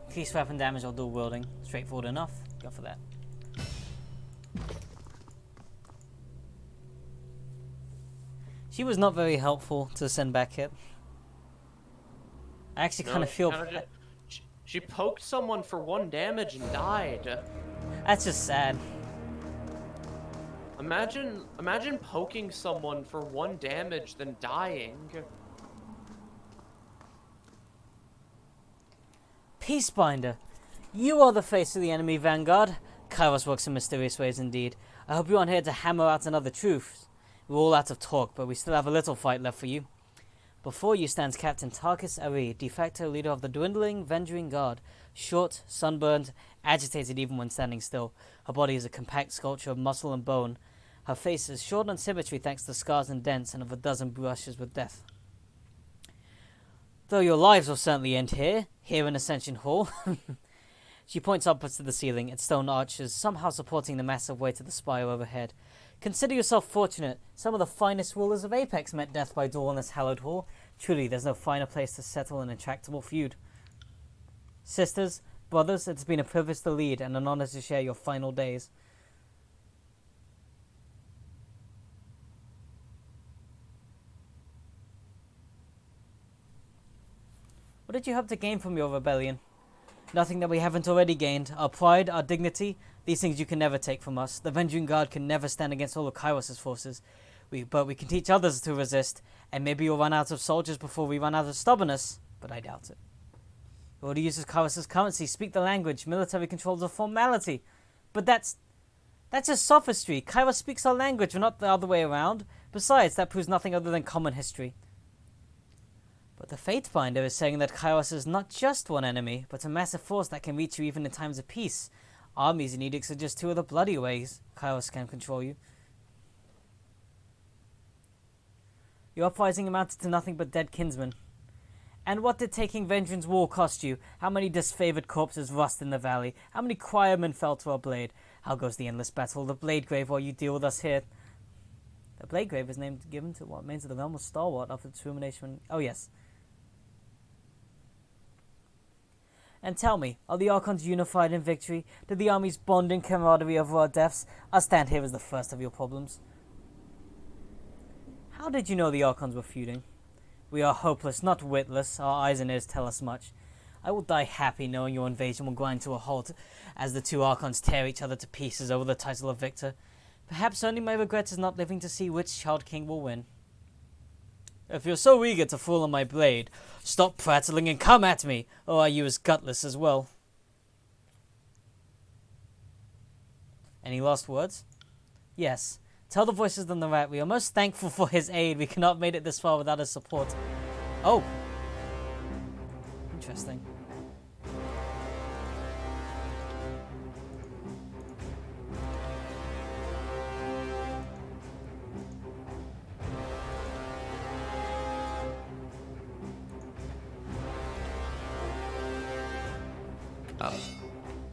A: Increase weapon damage or dual wielding. Straightforward enough. Go for that. She was not very helpful to send back hit. I actually kind of feel...
B: She poked someone for 1 damage and died.
A: That's just sad.
B: Imagine poking someone for 1 damage then dying.
A: Peacebinder, you are the face of the enemy vanguard. Kairos works in mysterious ways indeed. I hope you aren't here to hammer out another truth. We're all out of talk, but we still have a little fight left for you. Before you stands Captain Tarkus Ari, de facto leader of the dwindling Vendrian Guard. Short, sunburned, agitated even when standing still. Her body is a compact sculpture of muscle and bone. Her face is short on symmetry thanks to scars and dents and of a dozen brushes with death. Though your lives will certainly end here in Ascension Hall. She points upwards to the ceiling, its stone arches somehow supporting the massive weight of the spire overhead. Consider yourself fortunate. Some of the finest rulers of Apex met death by duel in this hallowed hall. Truly, there's no finer place to settle an intractable feud. Sisters, brothers, it's been a privilege to lead and an honor to share your final days. What did you hope to gain from your rebellion? Nothing that we haven't already gained. Our pride, our dignity, these things you can never take from us. The Vendrian Guard can never stand against all of Kairos' forces. But we can teach others to resist, and maybe you'll run out of soldiers before we run out of stubbornness, but I doubt it. You already uses Kairos' currency, speak the language, military control is a formality. But that's just sophistry. Kairos speaks our language, not the other way around. Besides, that proves nothing other than common history. But the Fatebinder is saying that Kairos is not just one enemy, but a massive force that can reach you even in times of peace. Armies and edicts are just 2 of the bloody ways Kairos can control you. Your uprising amounted to nothing but dead kinsmen. And what did taking Vendrian's Wall cost you? How many disfavored corpses rust in the valley? How many choirmen fell to our blade? How goes the endless battle of the Blade Grave while you deal with us here? The Blade Grave is given to what remains of the realm of Stalwart after its rumination. Oh yes. And tell me, are the Archons unified in victory? Did the armies bond in camaraderie over our deaths? I stand here as the first of your problems. How did you know the Archons were feuding? We are hopeless, not witless. Our eyes and ears tell us much. I will die happy knowing your invasion will grind to a halt as the 2 Archons tear each other to pieces over the title of victor. Perhaps only my regret is not living to see which Child King will win. If you're so eager to fall on my blade, stop prattling and come at me, or are you as gutless as well? Any last words? Yes. Tell the voices on the rat we are most thankful for his aid. We cannot have made it this far without his support. Oh. Interesting.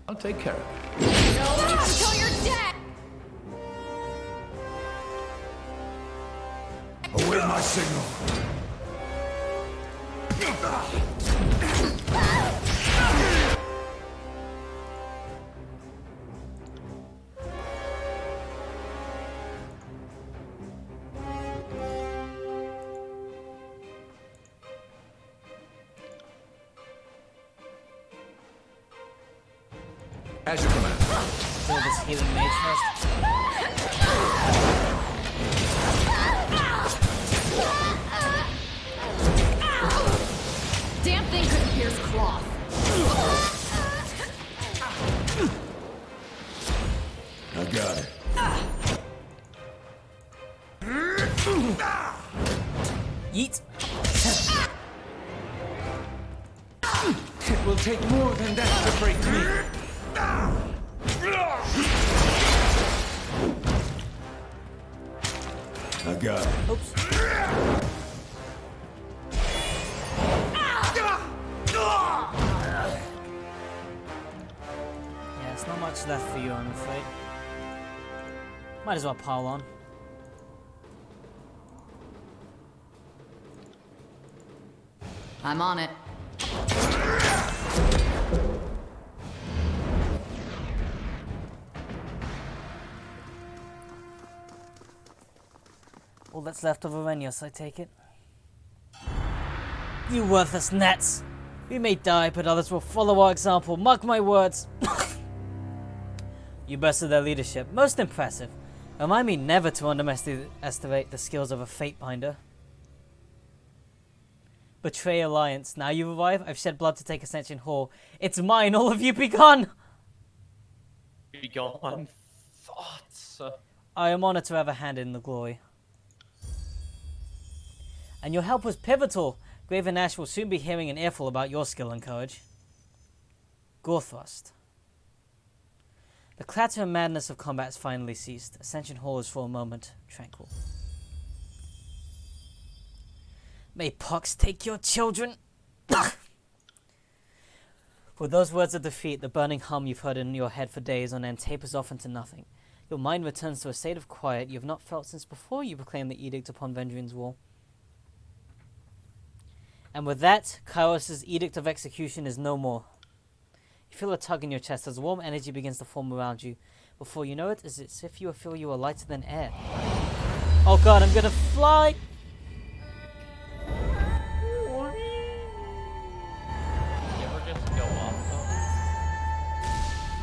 H: I'll take care of it.
D: Not until you're dead!
C: Await my signal.
H: As you command.
A: Kill this healing mage first.
D: Damn thing couldn't pierce cloth.
C: I got it.
A: Yeet.
F: It will take more than that to break me.
C: I got it.
A: Oops. Yeah, there's not much left for you, I'm afraid. Might as well pile on.
D: I'm on it.
A: All that's left of Arrhenius, I take it. You worthless gnats! We may die, but others will follow our example. Mark my words! You bested their leadership. Most impressive. Remind me never to underestimate the skills of a Fatebinder. Betray alliance. Now you arrive. I've shed blood to take Ascension Hall. It's mine. All of you be gone!
B: Be gone. Thoughts.
A: I am honored to have a hand in the glory. And your help was pivotal. Graven Ash will soon be hearing an earful about your skill and courage. Gorthrust. The clatter and madness of combat has finally ceased. Ascension Hall is for a moment tranquil. May pox take your children! With those words of defeat, the burning hum you've heard in your head for days on end tapers off into nothing. Your mind returns to a state of quiet you have not felt since before you proclaimed the edict upon Vendrian's wall. And with that, Kairos' edict of execution is no more. You feel a tug in your chest as warm energy begins to form around you. Before you know it, it's as if you feel you are lighter than air. Oh god, I'm gonna fly!
B: You ever just go up though?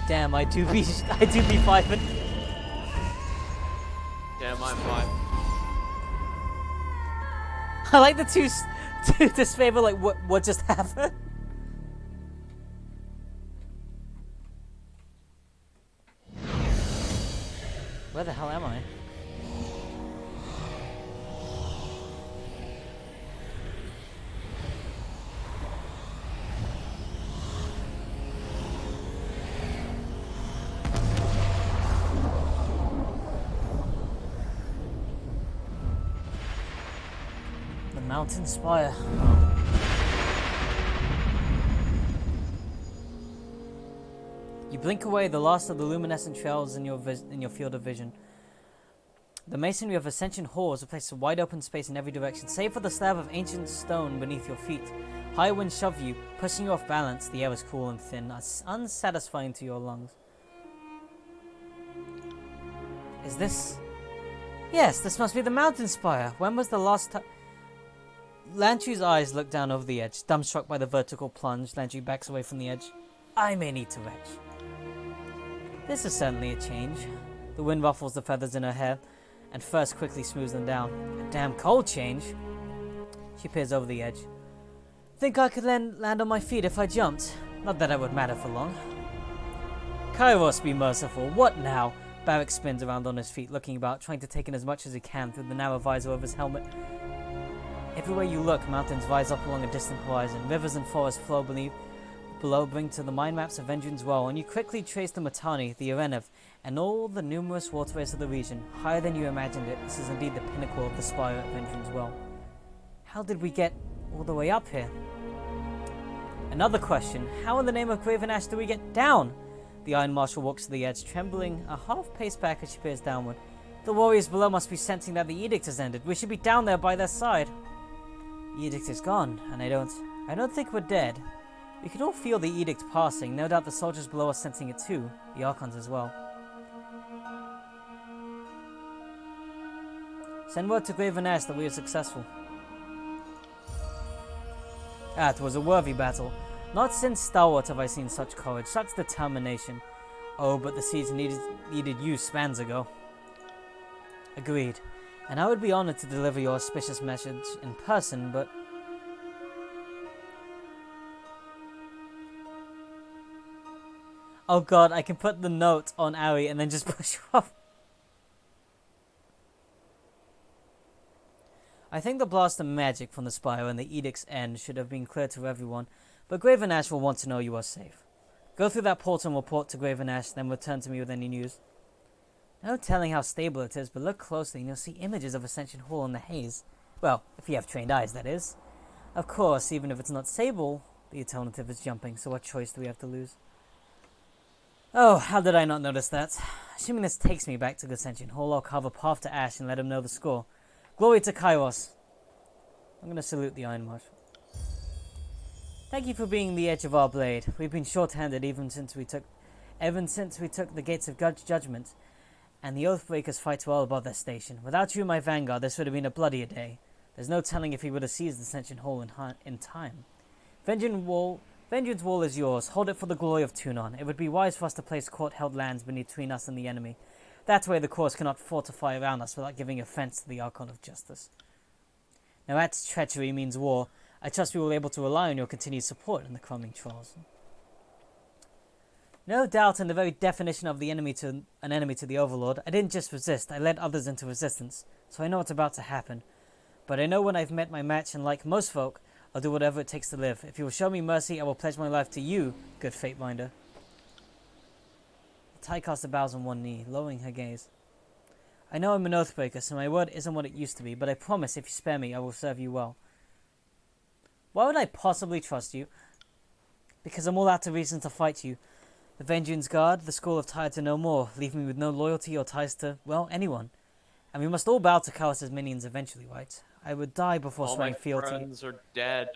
A: Damn, I do be 5'.
B: Damn, I'm 5.
A: I like the two disfavor, like what just happened? Where the hell am I? The mountain spire. You blink away the last of the luminescent trails in your field of vision. The masonry of Ascension Hall is a place of wide open space in every direction, save for the slab of ancient stone beneath your feet. High winds shove you, pushing you off balance. The air is cool and thin, unsatisfying to your lungs. Is this... Yes, this must be the mountain spire. When was the last time... Lantry's eyes look down over the edge, dumbstruck by the vertical plunge. Lantry backs away from the edge. I may need to retch. This is certainly a change. The wind ruffles the feathers in her hair, and first quickly smooths them down. A damn cold change. She peers over the edge. Think I could land on my feet if I jumped? Not that it would matter for long. Kairos be merciful. What now? Barrick spins around on his feet, looking about, trying to take in as much as he can through the narrow visor of his helmet. Everywhere you look, mountains rise up along a distant horizon. Rivers and forests flow below bring to the mind maps of Vendrian's Well, and you quickly trace the Matani, the Arenev, and all the numerous waterways of the region. Higher than you imagined it, this is indeed the pinnacle of the Spire at Vendrian's Well. How did we get all the way up here? Another question, how in the name of Graven Ash do we get down? The Iron Marshal walks to the edge, trembling a half pace back as she peers downward. The warriors below must be sensing that the edict has ended. We should be down there by their side. The edict is gone, and I don't think we're dead. We could all feel the edict passing. No doubt the soldiers below are sensing it too. The Archons as well. Send word to Graven Ash that we are successful. It was a worthy battle. Not since Stalwart have I seen such courage, such determination. Oh, but the siege needed you spans ago. Agreed. And I would be honored to deliver your auspicious message in person, but... Oh god, I can put the note on Ari and then just push you off. I think the blast of magic from the Spire and the Edict's end should have been clear to everyone, but Graven Ash will want to know you are safe. Go through that portal and report to Graven Ash, then return to me with any news. No telling how stable it is, but look closely and you'll see images of Ascension Hall in the haze. Well, if you have trained eyes, that is. Of course, even if it's not stable, the alternative is jumping, so what choice do we have to lose? Oh, how did I not notice that? Assuming this takes me back to Ascension Hall, I'll carve a path to Ash and let him know the score. Glory to Kairos. I'm going to salute the Iron Marshal. Thank you for being the edge of our blade. We've been short-handed even since we took the Gates of Judgment, and the Oathbreakers fight well above their station. Without you, my vanguard, this would have been a bloodier day. There's no telling if he would have seized Ascension Hall in time. Vengeance Wall is yours. Hold it for the glory of Tunon. It would be wise for us to place court-held lands between us and the enemy. That way the cause cannot fortify around us without giving offense to the Archon of Justice. Now that's treachery means war. I trust we will be able to rely on your continued support in the coming trials. No doubt in the very definition of an enemy to the Overlord, I didn't just resist, I led others into resistance, so I know what's about to happen. But I know when I've met my match, and like most folk, I'll do whatever it takes to live. If you will show me mercy, I will pledge my life to you, good Fateminder. The Tycaster bows on one knee, lowering her gaze. I know I'm an Oathbreaker, so my word isn't what it used to be, but I promise if you spare me, I will serve you well. Why would I possibly trust you? Because I'm all out of reason to fight you. The Vengeance Guard, the School of Tired to no more, leave me with no loyalty or ties to, well, anyone. And we must all bow to Kairos' minions eventually, right? I would die before swearing fealty.
B: All my friends are dead.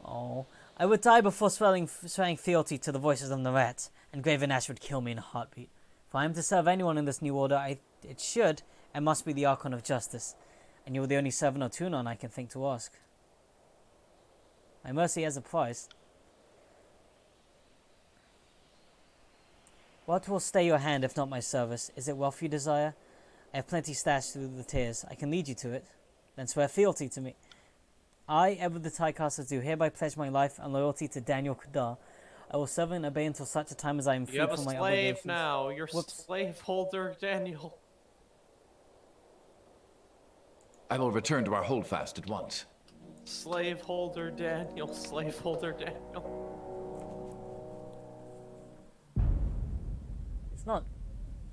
A: Oh, I would die before swearing fealty to the voices of the rat, and Graven Ash would kill me in a heartbeat. If I am to serve anyone in this new order, it should and must be the Archon of Justice, and you are the only servant or Tunon I can think to ask. My mercy has a price. What will stay your hand if not my service? Is it wealth you desire? I have plenty stashed through the tears. I can lead you to it. Then swear fealty to me. I, Edward the Tycaster, do hereby pledge my life and loyalty to Daniel Kadar. I will serve and obey until such a time as I am free from my obligations.
B: You have a slave now. You're slave holder, Daniel.
H: I will return to our holdfast at once.
B: Slave holder, Daniel. Slave holder, Daniel.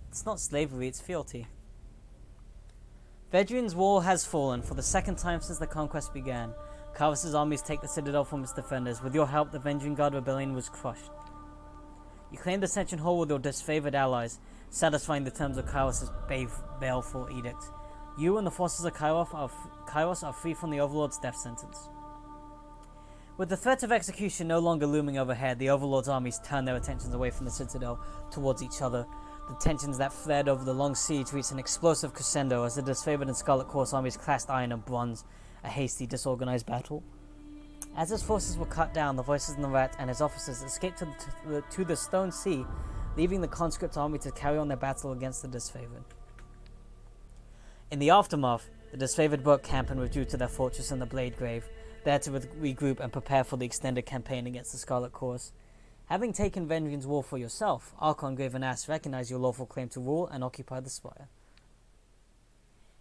A: It's not slavery, it's fealty. Vedrian's wall has fallen for the second time since the conquest began. Kairos' armies take the citadel from its defenders. With your help, the Vengeance Guard rebellion was crushed. You claimed Ascension Hall with your disfavored allies, satisfying the terms of Kairos' baleful edict. You and the forces of Kairos are free from the Overlord's death sentence. With the threat of execution no longer looming overhead, the Overlord's armies turned their attentions away from the citadel towards each other. The tensions that flared over the long siege reached an explosive crescendo as the disfavored and Scarlet Course armies clashed iron and bronze, a hasty, disorganized battle. As his forces were cut down, the voices in the rat and his officers escaped to the Stone Sea, leaving the conscript army to carry on their battle against the disfavored. In the aftermath, the disfavored broke camp and withdrew to their fortress in the Blade Grave, there to regroup and prepare for the extended campaign against the Scarlet Course. Having taken Vengeance Wall for yourself, Archon Graven Ash recognized your lawful claim to rule and occupy the Spire.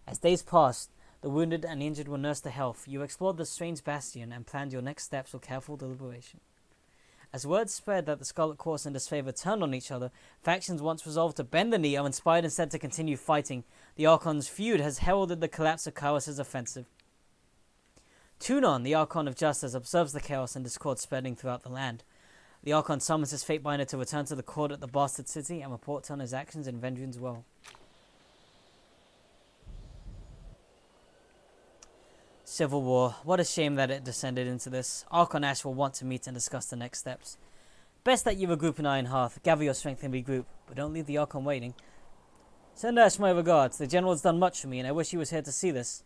A: As days passed, the wounded and injured were nursed to health. You explored the strange bastion and planned your next steps with careful deliberation. As word spread that the Scarlet Course and Disfavor turned on each other, factions once resolved to bend the knee are inspired instead to continue fighting. The Archon's feud has heralded the collapse of Kairos' offensive. Tunon, the Archon of Justice, observes the chaos and discord spreading throughout the land. The Archon summons his Fatebinder to return to the court at the Bastard City and report on his actions in Vengeance Well. Civil War. What a shame that it descended into this. Archon Ash will want to meet and discuss the next steps. Best that you regroup in Iron Hearth. Gather your strength and regroup, but don't leave the Archon waiting. Send Ash my regards. The General has done much for me, and I wish he was here to see this.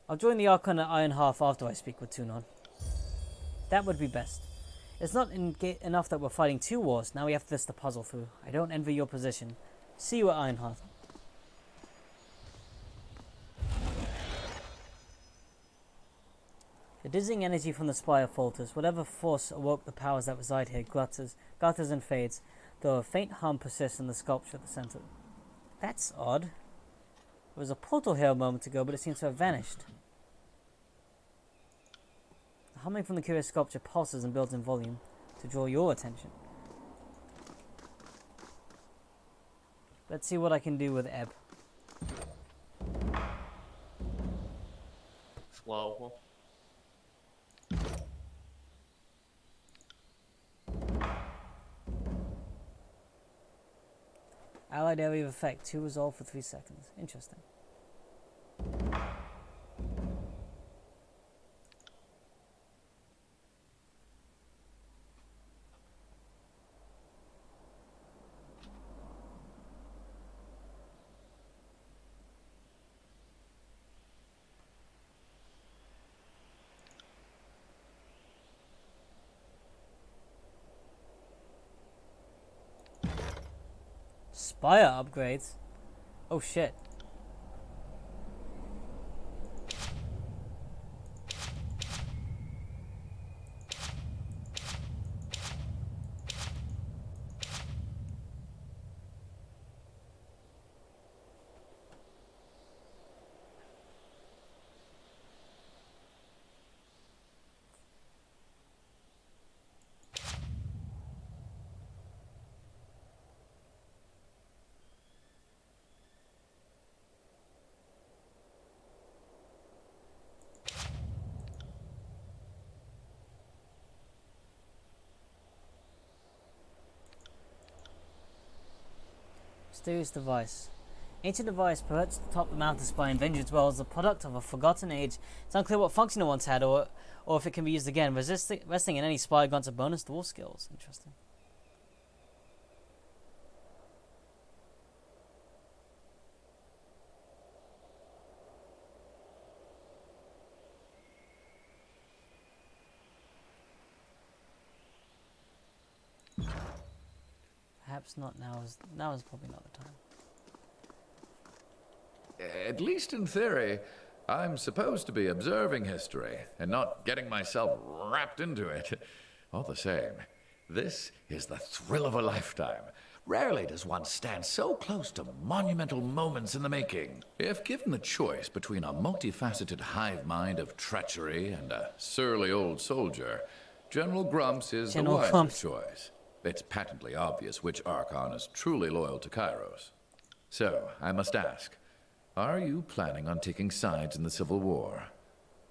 A: I'll join the Archon at Iron Hearth after I speak with Tunon. That would be best. It's not enough that we're fighting 2 wars. Now we have this to puzzle through. I don't envy your position. See you at Ironheart. The dizzying energy from the spire falters. Whatever force awoke the powers that reside here gutters and fades, though a faint hum persists in the sculpture at the center. That's odd. There was a portal here a moment ago, but it seems to have vanished. The humming from the curious sculpture pulses and builds in volume to draw your attention. Let's see what I can do with Ebb.
B: Flow.
A: Allied area of effect, 2 resolve for 3 seconds. Interesting. Spire upgrades? Oh shit. Mysterious device. Ancient device perched atop the mountain spire in Vengeance Well is the product of a forgotten age. It's unclear what function it once had or if it can be used again. Resting in any spire grants a bonus to all skills. Interesting. Perhaps not now. Now is probably not the time.
H: At least in theory, I'm supposed to be observing history and not getting myself wrapped into it. All the same, this is the thrill of a lifetime. Rarely does one stand so close to monumental moments in the making. If given the choice between a multifaceted hive mind of treachery and a surly old soldier, General Grumps is the wiser choice. It's patently obvious which Archon is truly loyal to Kairos. So, I must ask, are you planning on taking sides in the Civil War?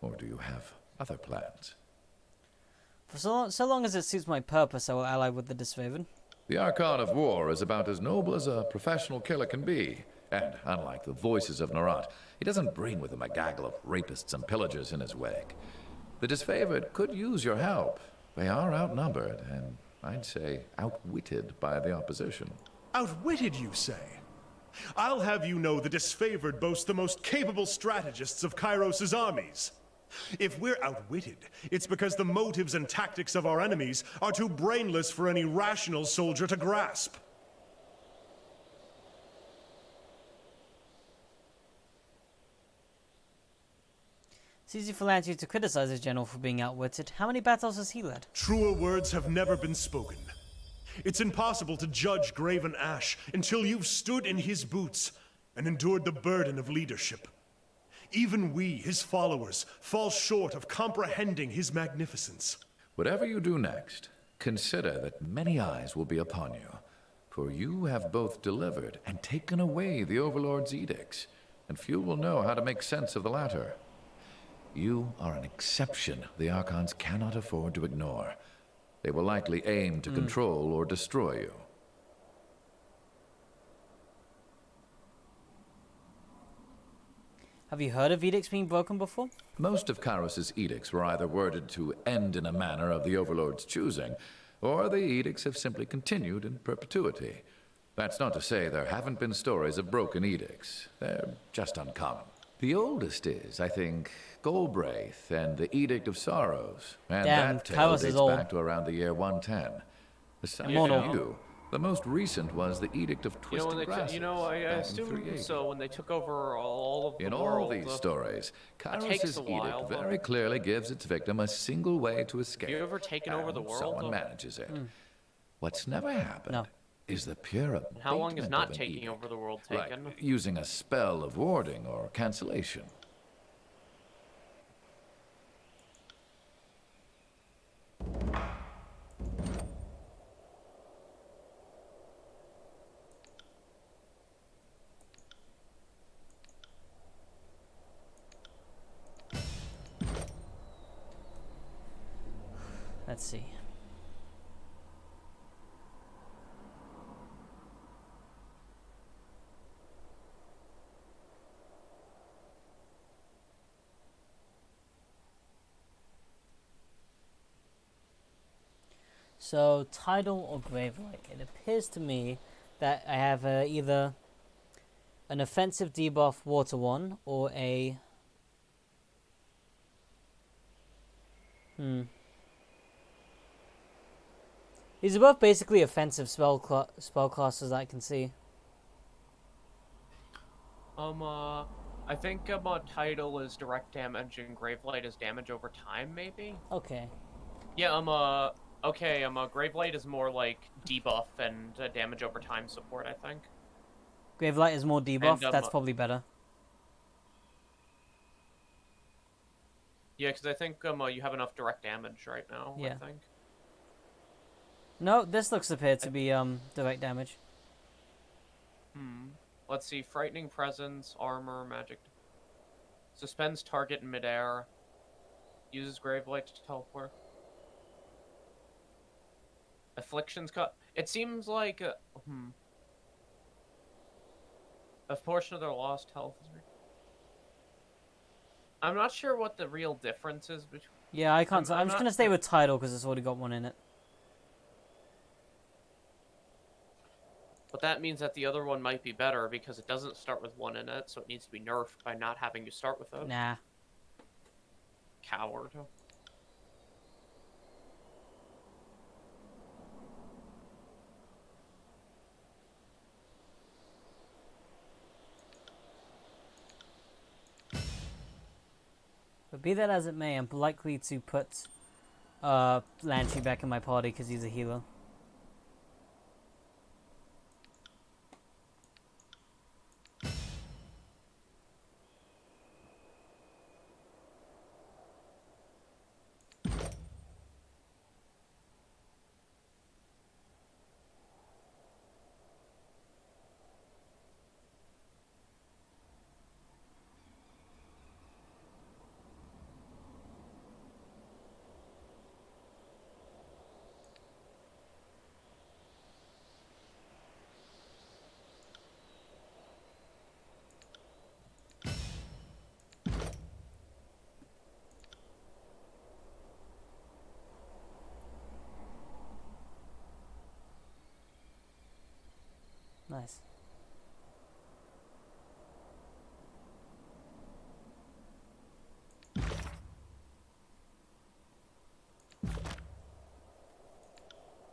H: Or do you have other plans?
A: For so long as it suits my purpose, I will ally with the disfavored.
H: The Archon of War is about as noble as a professional killer can be. And unlike the voices of Narat, he doesn't bring with him a gaggle of rapists and pillagers in his wake. The disfavored could use your help. They are outnumbered, and I'd say outwitted by the opposition.
C: Outwitted, you say? I'll have you know the disfavored boast the most capable strategists of Kairos' armies. If we're outwitted, it's because the motives and tactics of our enemies are too brainless for any rational soldier to grasp.
A: It's easy for Lanty to criticize his general for being outwitted. How many battles has he led?
C: Truer words have never been spoken. It's impossible to judge Graven Ash until you've stood in his boots and endured the burden of leadership. Even we, his followers, fall short of comprehending his magnificence.
H: Whatever you do next, consider that many eyes will be upon you, for you have both delivered and taken away the Overlord's edicts, and few will know how to make sense of the latter. You are an exception the Archons cannot afford to ignore. They will likely aim to control or destroy you.
A: Have you heard of edicts being broken before?
H: Most of Kairos' edicts were either worded to end in a manner of the Overlord's choosing, or the edicts have simply continued in perpetuity. That's not to say there haven't been stories of broken edicts. They're just uncommon. The oldest is, I think, Galbraith and the Edict of Sorrows. And
A: Damn,
H: that tale
A: Kairos is
H: dates
A: old.
H: back to around the year 110. Aside
A: Immortal.
H: from you, the most recent was the Edict of
B: You know,
H: Twisted
B: when they
H: Grasses.
B: I
H: back in
B: assume
H: 380.
B: so. When they took over all of the
H: In
B: world,
H: all these stories,
B: takes
H: Kairos'
B: a while,
H: edict
B: though.
H: very clearly gives its victim a single way to escape.
B: you ever taken over the
H: and
B: world,
H: someone
B: though?
H: manages it. What's never happened
A: No.
H: is the pure
B: And how long is
H: abatement
B: not
H: of an
B: taking
H: edict,
B: over the world
H: like
B: taken?
H: using a spell of warding or cancellation.
A: Let's see. So, Tidal or Gravelight. It appears to me that I have either an offensive debuff Water 1 or a... These are both basically offensive spell classes I can see.
B: I think Tidal is direct damage and Gravelight is damage over time, maybe?
A: Okay.
B: Yeah, okay, Gravelight is more like debuff and damage over time support, I think.
A: Gravelight is more debuff,
B: And,
A: that's probably better.
B: Yeah, because I think you have enough direct damage right now,
A: Yeah.
B: I think.
A: No, this looks appear to be direct damage.
B: Let's see, Frightening Presence, Armor, Magic. Suspends target in midair. Uses Gravelight to teleport. Afflictions cut. It seems like... A portion of their lost health is... I'm not sure what the real difference is between...
A: Yeah, I can't. I'm just
B: not-
A: gonna stay with Tidal because it's already got one in it.
B: But that means that the other one might be better because it doesn't start with one in it, so it needs to be nerfed by not having to start with it.
A: Nah.
B: Coward.
A: But be that as it may, I'm likely to put Lanchi back in my party because he's a healer. Nice.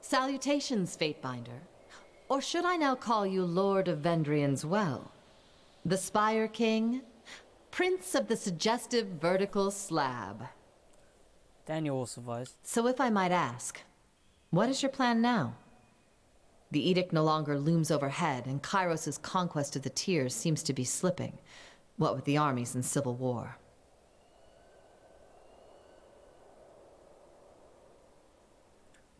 I: Salutations, Fatebinder. Or should I now call you Lord of Vendrian's Well? The Spire King? Prince of the suggestive vertical slab.
A: Daniel also survives.
I: So if I might ask, what is your plan now? The edict no longer looms overhead, and Kairos' conquest of the Tears seems to be slipping, what with the armies and civil war.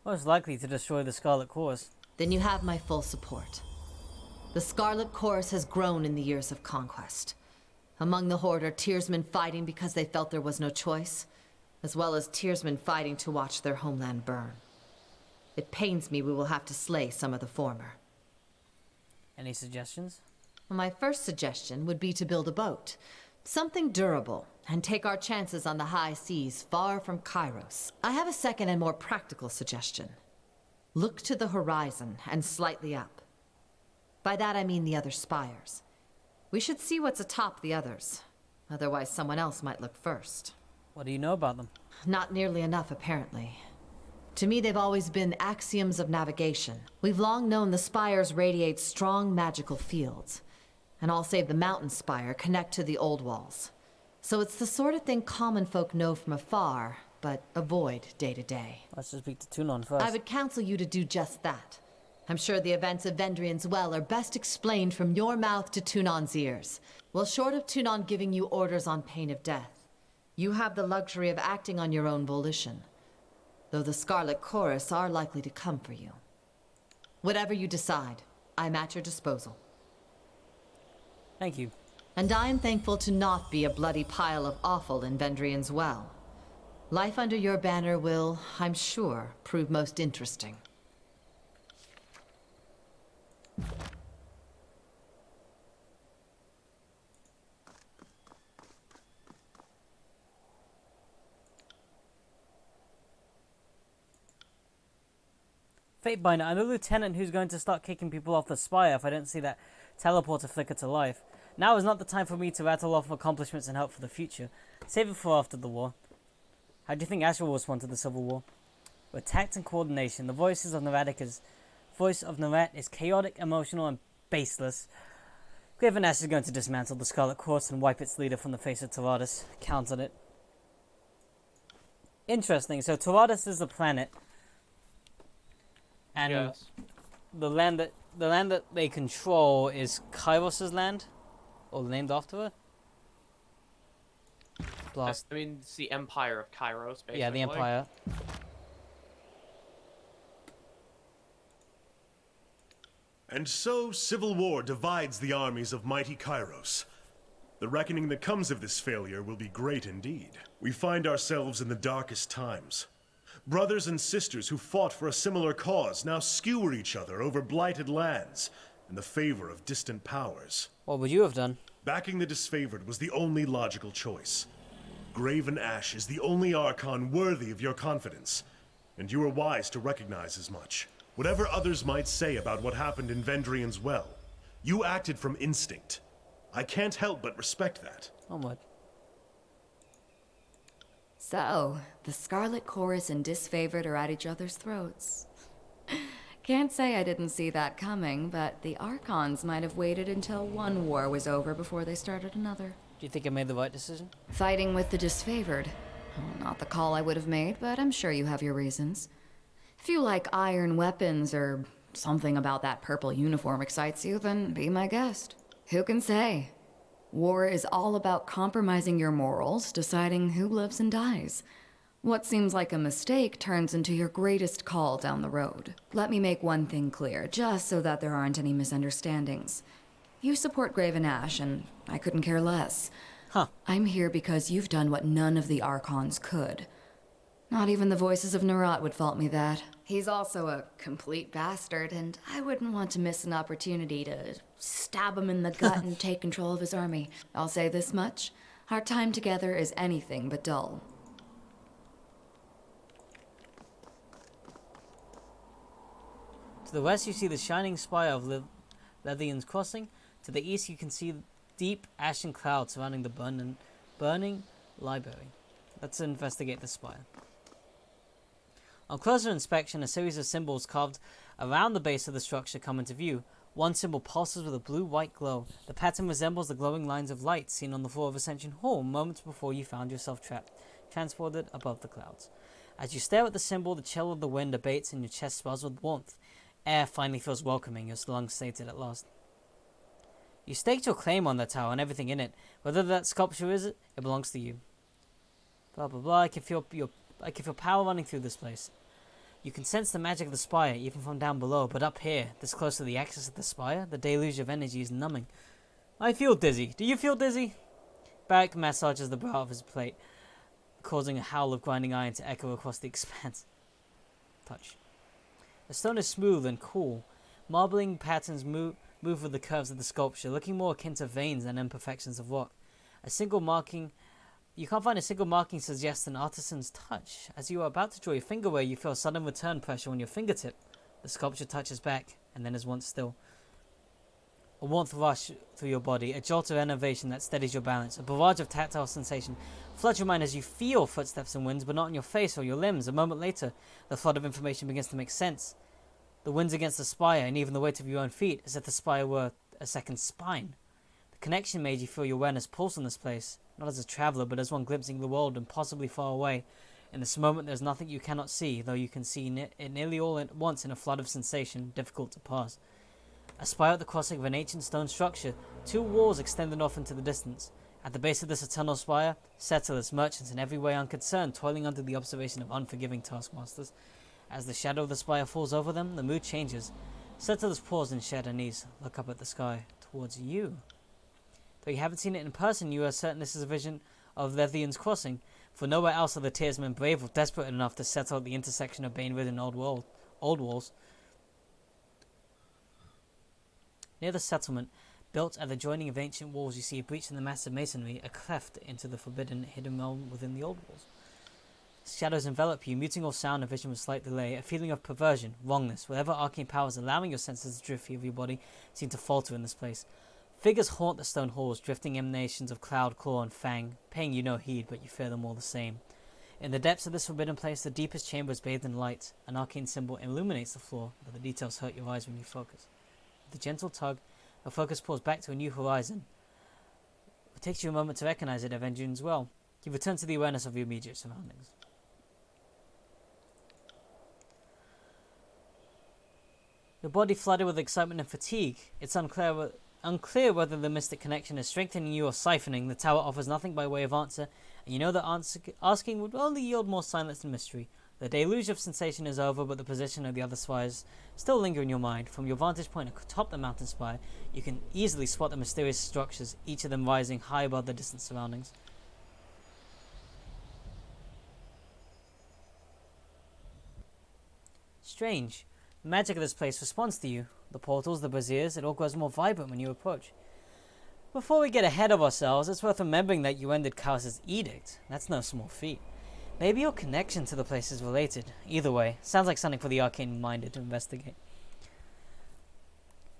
A: Most likely to destroy the Scarlet Chorus.
I: Then you have my full support. The Scarlet Chorus has grown in the years of conquest. Among the Horde are Tearsmen fighting because they felt there was no choice, as well as Tearsmen fighting to watch their homeland burn. It pains me we will have to slay some of the former.
A: Any suggestions?
I: My first suggestion would be to build a boat. Something durable, and take our chances on the high seas far from Kairos. I have a second and more practical suggestion. Look to the horizon and slightly up. By that I mean the other spires. We should see what's atop the others. Otherwise, someone else might look first.
A: What do you know about them?
I: Not nearly enough, apparently. To me, they've always been axioms of navigation. We've long known the spires radiate strong magical fields. And all save the mountain spire connect to the old walls. So it's the sort of thing common folk know from afar, but avoid day to day.
A: Let's just speak to Tunon first.
I: I would counsel you to do just that. I'm sure the events of Vendrian's Well are best explained from your mouth to Tunon's ears. Well, short of Tunon giving you orders on pain of death, you have the luxury of acting on your own volition. Though the Scarlet Chorus are likely to come for you. Whatever you decide, I'm at your disposal.
A: Thank you.
I: And I am thankful to not be a bloody pile of offal in Vendrian's Well. Life under your banner will, I'm sure, prove most interesting.
A: Fatebinder, I'm the lieutenant who's going to start kicking people off the Spire if I don't see that teleporter flicker to life. Now is not the time for me to rattle off accomplishments and help for the future. Save it for after the war. How do you think Ashra will respond to the Civil War? With tact and coordination, the voice of Narat is chaotic, emotional, and baseless. Graven Ash is going to dismantle the Scarlet Course and wipe its leader from the face of Taradas. Count on it. Interesting. So Taradas is the planet. And
B: Yes.
A: the land that they control is Kairos' land, or named after it. Blast.
B: I mean, it's the Empire of Kairos, basically.
A: Yeah, the Empire.
C: And so, civil war divides the armies of mighty Kairos. The reckoning that comes of this failure will be great indeed. We find ourselves in the darkest times. Brothers and sisters who fought for a similar cause now skewer each other over blighted lands in the favor of distant powers.
A: What would you have done?
C: Backing the disfavored was the only logical choice. Graven Ash is the only Archon worthy of your confidence, and you are wise to recognize as much. Whatever others might say about what happened in Vendrian's Well, you acted from instinct. I can't help but respect that.
A: Onward.
D: So, the Scarlet Chorus and Disfavored are at each other's throats. Can't say I didn't see that coming, but the Archons might have waited until one war was over before they started another.
A: Do you think I made the right decision?
D: Fighting with the Disfavored. Well, not the call I would have made, but I'm sure you have your reasons. If you like iron weapons or something about that purple uniform excites you, then be my guest. Who can say? War is all about compromising your morals, deciding who lives and dies. What seems like a mistake turns into your greatest call down the road. Let me make one thing clear, just so that there aren't any misunderstandings. You support Graven Ash, and I couldn't care less.
A: Huh.
D: I'm here because you've done what none of the Archons could. Not even the voices of Narat would fault me that. He's also a complete bastard, and I wouldn't want to miss an opportunity to stab him in the gut and take control of his army. I'll say this much. Our time together is anything but dull.
A: To the west, you see the shining spire of Lethian's Crossing. To the east, you can see deep ashen clouds surrounding the burning library. Let's investigate the spire. On closer inspection, a series of symbols carved around the base of the structure come into view. One symbol pulses with a blue-white glow. The pattern resembles the glowing lines of light seen on the floor of Ascension Hall moments before you found yourself transported above the clouds. As you stare at the symbol, the chill of the wind abates and your chest swells with warmth. Air finally feels welcoming, your lungs sated at last. You staked your claim on that tower and everything in it. Whether that sculpture is it belongs to you. Blah blah blah. I can feel power running through this place. You can sense the magic of the spire even from down below, but up here, this close to the axis of the spire, the deluge of energy is numbing. I feel dizzy. Do you feel dizzy? Barrick massages the brow of his plate, causing a howl of grinding iron to echo across the expanse. Touch. The stone is smooth and cool. Marbling patterns move with the curves of the sculpture, looking more akin to veins than imperfections of rock. You can't find a single marking suggests an artisan's touch. As you are about to draw your finger away, you feel a sudden return pressure on your fingertip. The sculpture touches back, and then is once still. A warmth rush through your body, a jolt of innovation that steadies your balance, a barrage of tactile sensation floods your mind as you feel footsteps and winds, but not on your face or your limbs. A moment later, the flood of information begins to make sense. The winds against the spire, and even the weight of your own feet, as if the spire were a second spine. The connection made you feel your awareness pulse in this place, not as a traveller, but as one glimpsing the world impossibly far away. In this moment, there is nothing you cannot see, though you can see it nearly all at once in a flood of sensation, difficult to pass. A spire at the crossing of an ancient stone structure, two walls extended off into the distance. At the base of this eternal spire, settlers, merchants, in every way unconcerned, toiling under the observation of unforgiving taskmasters. As the shadow of the spire falls over them, the mood changes. Settlers pause and shed their knees, look up at the sky, towards you. Though you haven't seen it in person, you are certain this is a vision of Levian's Crossing, for nowhere else are the Tearsmen brave or desperate enough to settle at the intersection of bane-ridden old walls. Near the settlement, built at the joining of ancient walls, you see a breach in the massive masonry, a cleft into the forbidden hidden realm within the old walls. Shadows envelop you, muting all sound and vision with slight delay. A feeling of perversion, wrongness, whatever arcane powers allowing your senses to drift of your body seem to falter in this place. Figures haunt the stone halls, drifting emanations of cloud, claw, and fang, paying you no heed, but you fear them all the same. In the depths of this forbidden place, the deepest chamber is bathed in light. An arcane symbol illuminates the floor, but the details hurt your eyes when you focus. With a gentle tug, the focus pulls back to a new horizon. It takes you a moment to recognize it, Avenger, as well. You return to the awareness of your immediate surroundings. Your body flooded with excitement and fatigue. It's unclear whether the mystic connection is strengthening you or siphoning. The tower offers nothing by way of answer, and you know that asking would only yield more silence and mystery. The deluge of sensation is over, but the position of the other spires still linger in your mind. From your vantage point atop the mountain spire, you can easily spot the mysterious structures, each of them rising high above the distant surroundings. Strange. The magic of this place responds to you. The portals, the braziers, it all grows more vibrant when you approach. Before we get ahead of ourselves, it's worth remembering that you ended Chaos's edict. That's no small feat. Maybe your connection to the place is related. Either way, sounds like something for the arcane-minded to investigate.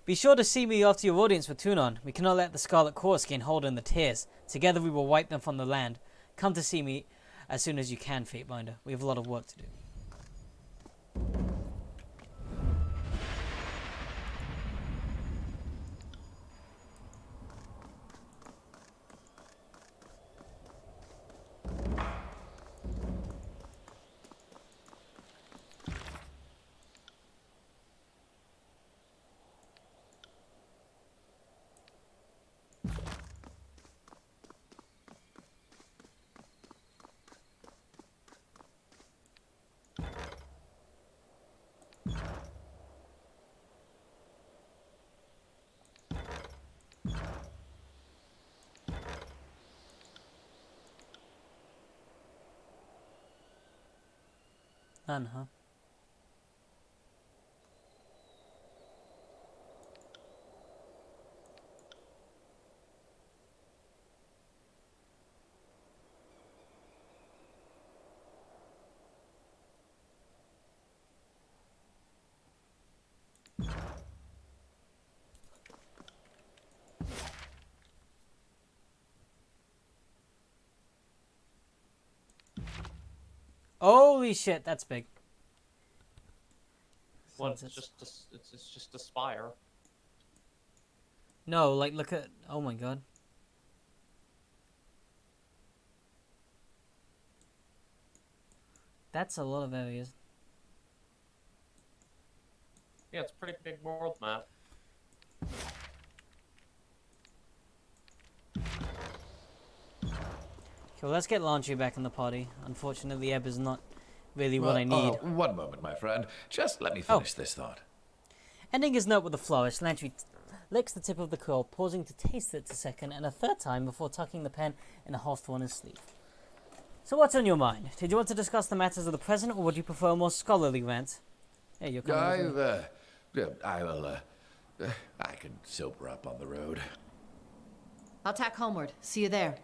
A: Be sure to see me after your audience with Tunon. We cannot let the Scarlet Chorus gain hold in the tears. Together we will wipe them from the land. Come to see me as soon as you can, Fatebinder. We have a lot of work to do. None, huh? Holy shit, that's big.
B: Well, it's just a spire.
A: No, like, look at... Oh my god. That's a lot of areas.
B: Yeah, it's a pretty big world map.
A: Okay, well, let's get Laundry back in the party. Unfortunately, Ebb is not really what I need.
H: Oh, one moment, my friend. Just let me finish this thought.
A: Ending his note with a flourish, Lantry licks the tip of the quill, pausing to taste it a second and a third time before tucking the pen in a holster on his sleeve. So what's on your mind? Did you want to discuss the matters of the present, or would you prefer a more scholarly rant? Hey, you're coming with me.
H: I can sober up on the road.
I: I'll tack homeward. See you there.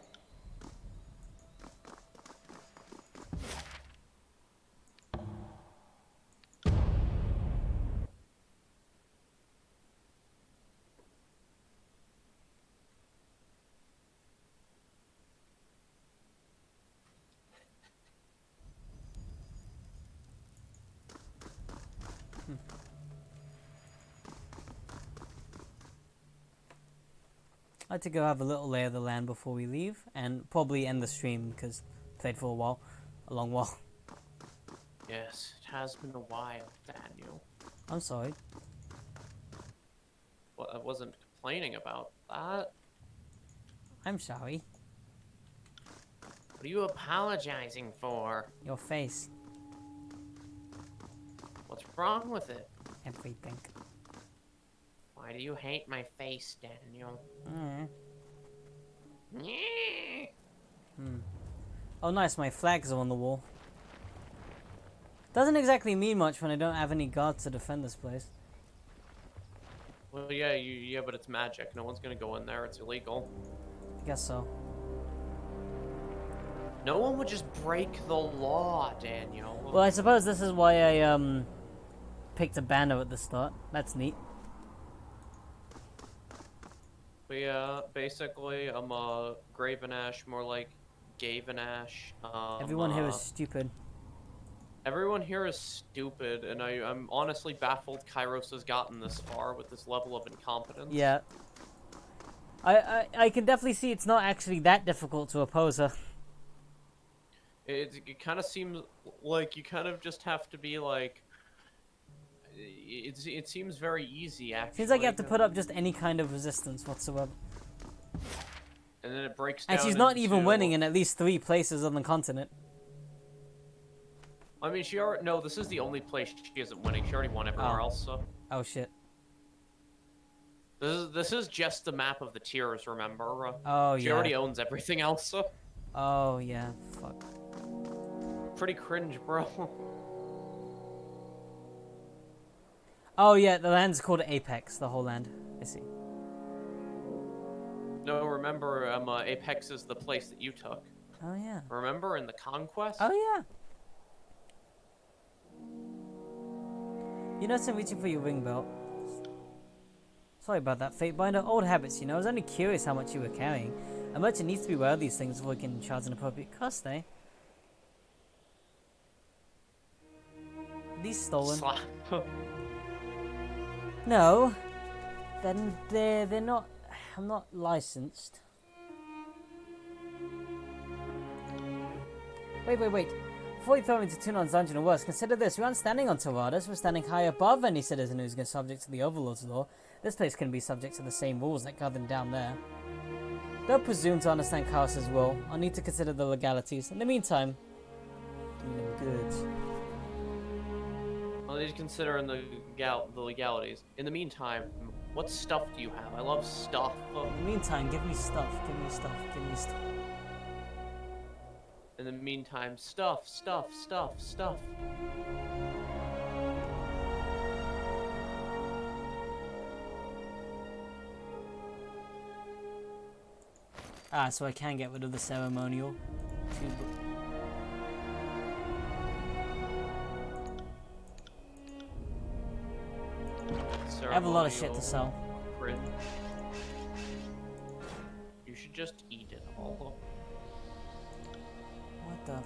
A: I'd like to go have a little lay of the land before we leave, and probably end the stream, because played for a while. A long while.
B: Yes, it has been a while, Daniel.
A: I'm sorry.
B: Well, I wasn't complaining about that.
A: I'm sorry.
B: What are you apologizing for?
A: Your face.
B: What's wrong with it?
A: Everything.
B: Why do you hate my face, Daniel?
A: Oh nice, my flags are on the wall. Doesn't exactly mean much when I don't have any guards to defend this place.
B: Well, yeah, yeah, but it's magic. No one's gonna go in there. It's illegal.
A: I guess so.
B: No one would just break the law, Daniel.
A: Well, I suppose this is why I picked a banner at the start. That's neat.
B: But yeah, basically, I'm a Gravinash, more like Gavinash.
A: Everyone here is stupid.
B: Everyone here is stupid, and I'm honestly baffled Kairos has gotten this far with this level of incompetence.
A: Yeah. I can definitely see it's not actually that difficult to oppose her.
B: It kind of seems like you kind of just have to be like... It seems very easy, actually.
A: Seems like you have to put up just any kind of resistance whatsoever.
B: And then it breaks down.
A: And she's not even
B: into-
A: winning in at least 3 places on the continent.
B: I mean, she already... No, this is the only place she isn't winning. She already won everywhere else, so...
A: Oh shit.
B: This is just the map of the tiers, remember?
A: Oh
B: She
A: yeah.
B: already owns everything else, so...
A: Oh yeah, fuck.
B: Pretty cringe, bro.
A: Oh yeah, the land's called Apex, the whole land. I see.
B: No, remember, Apex is the place that you took.
A: Oh yeah.
B: Remember, in the Conquest?
A: Oh yeah. You know, I'm reaching for your ring belt. Sorry about that, Fatebinder. Old habits, you know. I was only curious how much you were carrying. A merchant needs to be aware of these things before he can charge an appropriate cost, eh? These stolen.
B: Slap.
A: No. Then they're not. I'm not licensed. Wait. Before you throw into Tunon's dungeon or worse, consider this. We aren't standing on Taradas, we're standing high above any citizen who's subject to the Overlord's law. This place can be subject to the same rules that govern down there. Don't presume to understand Kaos' will. I'll need to consider the legalities. In the meantime, do them good.
B: I'll need to consider the legalities. In the meantime, what stuff do you have? I love stuff.
A: In the meantime, give me stuff.
B: In the meantime, stuff.
A: Ah, so I can get rid of the ceremonial. I have a lot of shit to sell.
B: Cringe. You should just eat it all.
A: What the?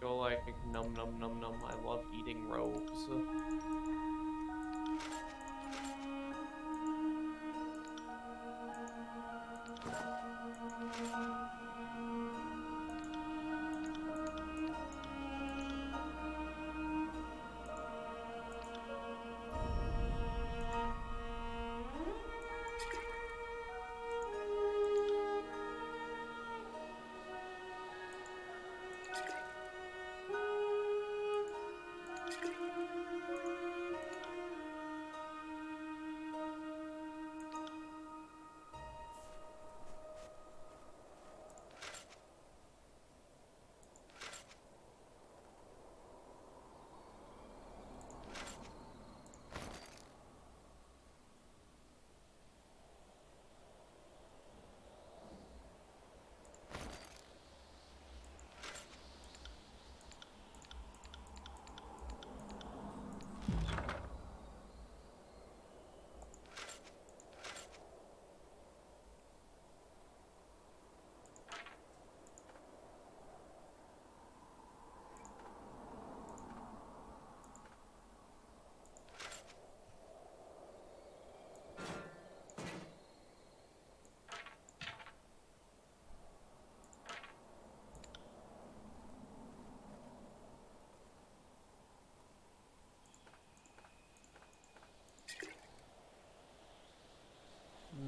B: Go like num num num num. I love eating robes.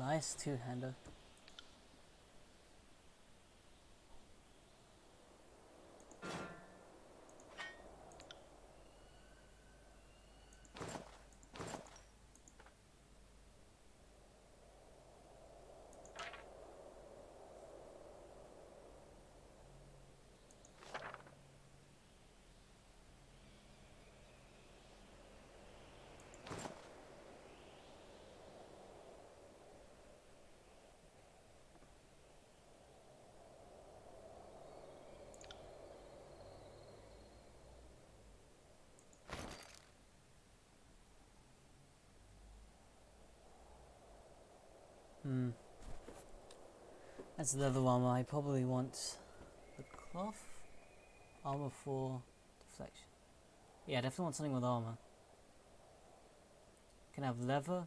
A: Nice two-hander. That's the other one. I probably want the cloth, armor 4, deflection. Yeah, definitely want something with armor. Can have leather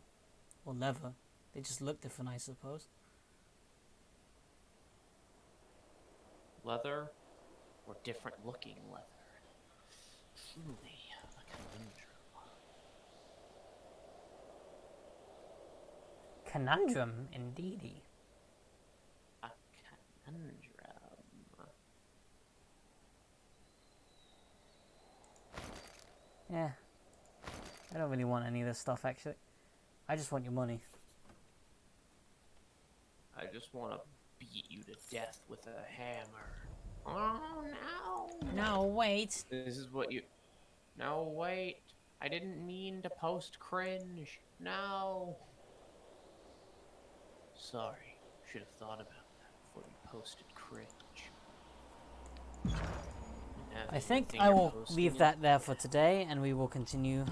A: or leather. They just look different, I suppose.
B: Leather or different looking leather? Truly a conundrum.
A: Conundrum, indeedy.
B: A conundrum.
A: Yeah. I don't really want any of this stuff, actually. I just want your money.
B: I just want to beat you to death with a hammer. Oh, no.
A: No, wait.
B: This is what you... No, wait. I didn't mean to post cringe. No. Sorry. Should have thought about that before you posted cringe.
A: I think I will leave that there for today, and we will continue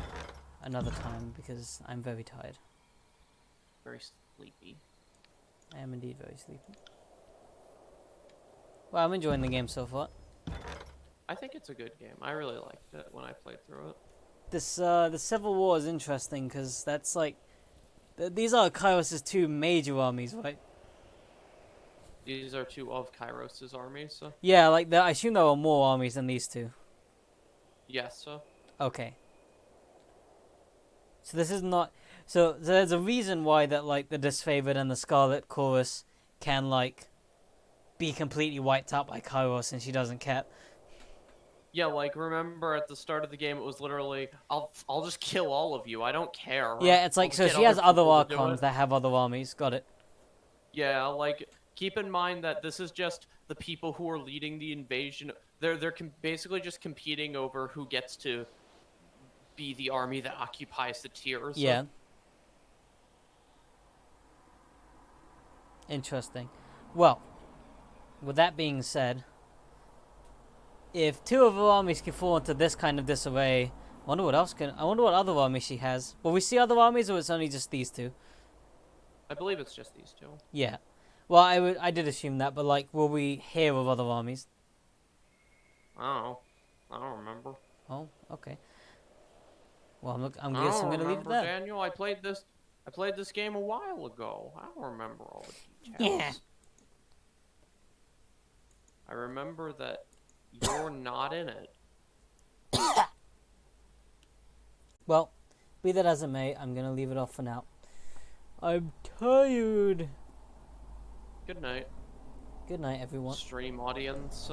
A: another time, because I'm very tired.
B: Very sleepy.
A: I am indeed very sleepy. Well, I'm enjoying the game so far.
B: I think it's a good game. I really liked it when I played through it.
A: This, the Civil War is interesting, because that's like... these are Kairos' two major armies, right?
B: These are two of Kairos' armies.
A: Yeah, like, I assume there were more armies than these two.
B: Yes.
A: Okay. So this is not... So there's a reason why that, like, the Disfavored and the Scarlet Chorus can, like, be completely wiped out by Kairos and she doesn't care.
B: Yeah, like, remember at the start of the game, it was literally, I'll just kill all of you. I don't care.
A: Yeah, it's like,
B: I'll
A: so
B: get
A: she has other
B: people to do
A: Archons
B: it.
A: that have other armies. Got it.
B: Yeah, like, keep in mind that this is just the people who are leading the invasion. They're basically just competing over who gets to be the army that occupies the tiers.
A: Yeah. Interesting. Well, with that being said, if two of her armies can fall into this kind of disarray, I wonder what other armies she has. Will we see other armies, or it's only just these two?
B: I believe it's just these two.
A: Yeah. Well, I did assume that, but like, will we hear of other armies?
B: I don't remember.
A: Oh, okay. Well, I'm
B: I
A: guessing
B: don't
A: I'm gonna leave it
B: remember,
A: there.
B: Daniel. I played this game a while ago. I don't remember all the details.
A: Yeah.
B: I remember that you're not in it.
A: Well, be that as it may, I'm gonna leave it off for now. I'm tired.
B: Good night,
A: Good night, everyone.
B: stream audience.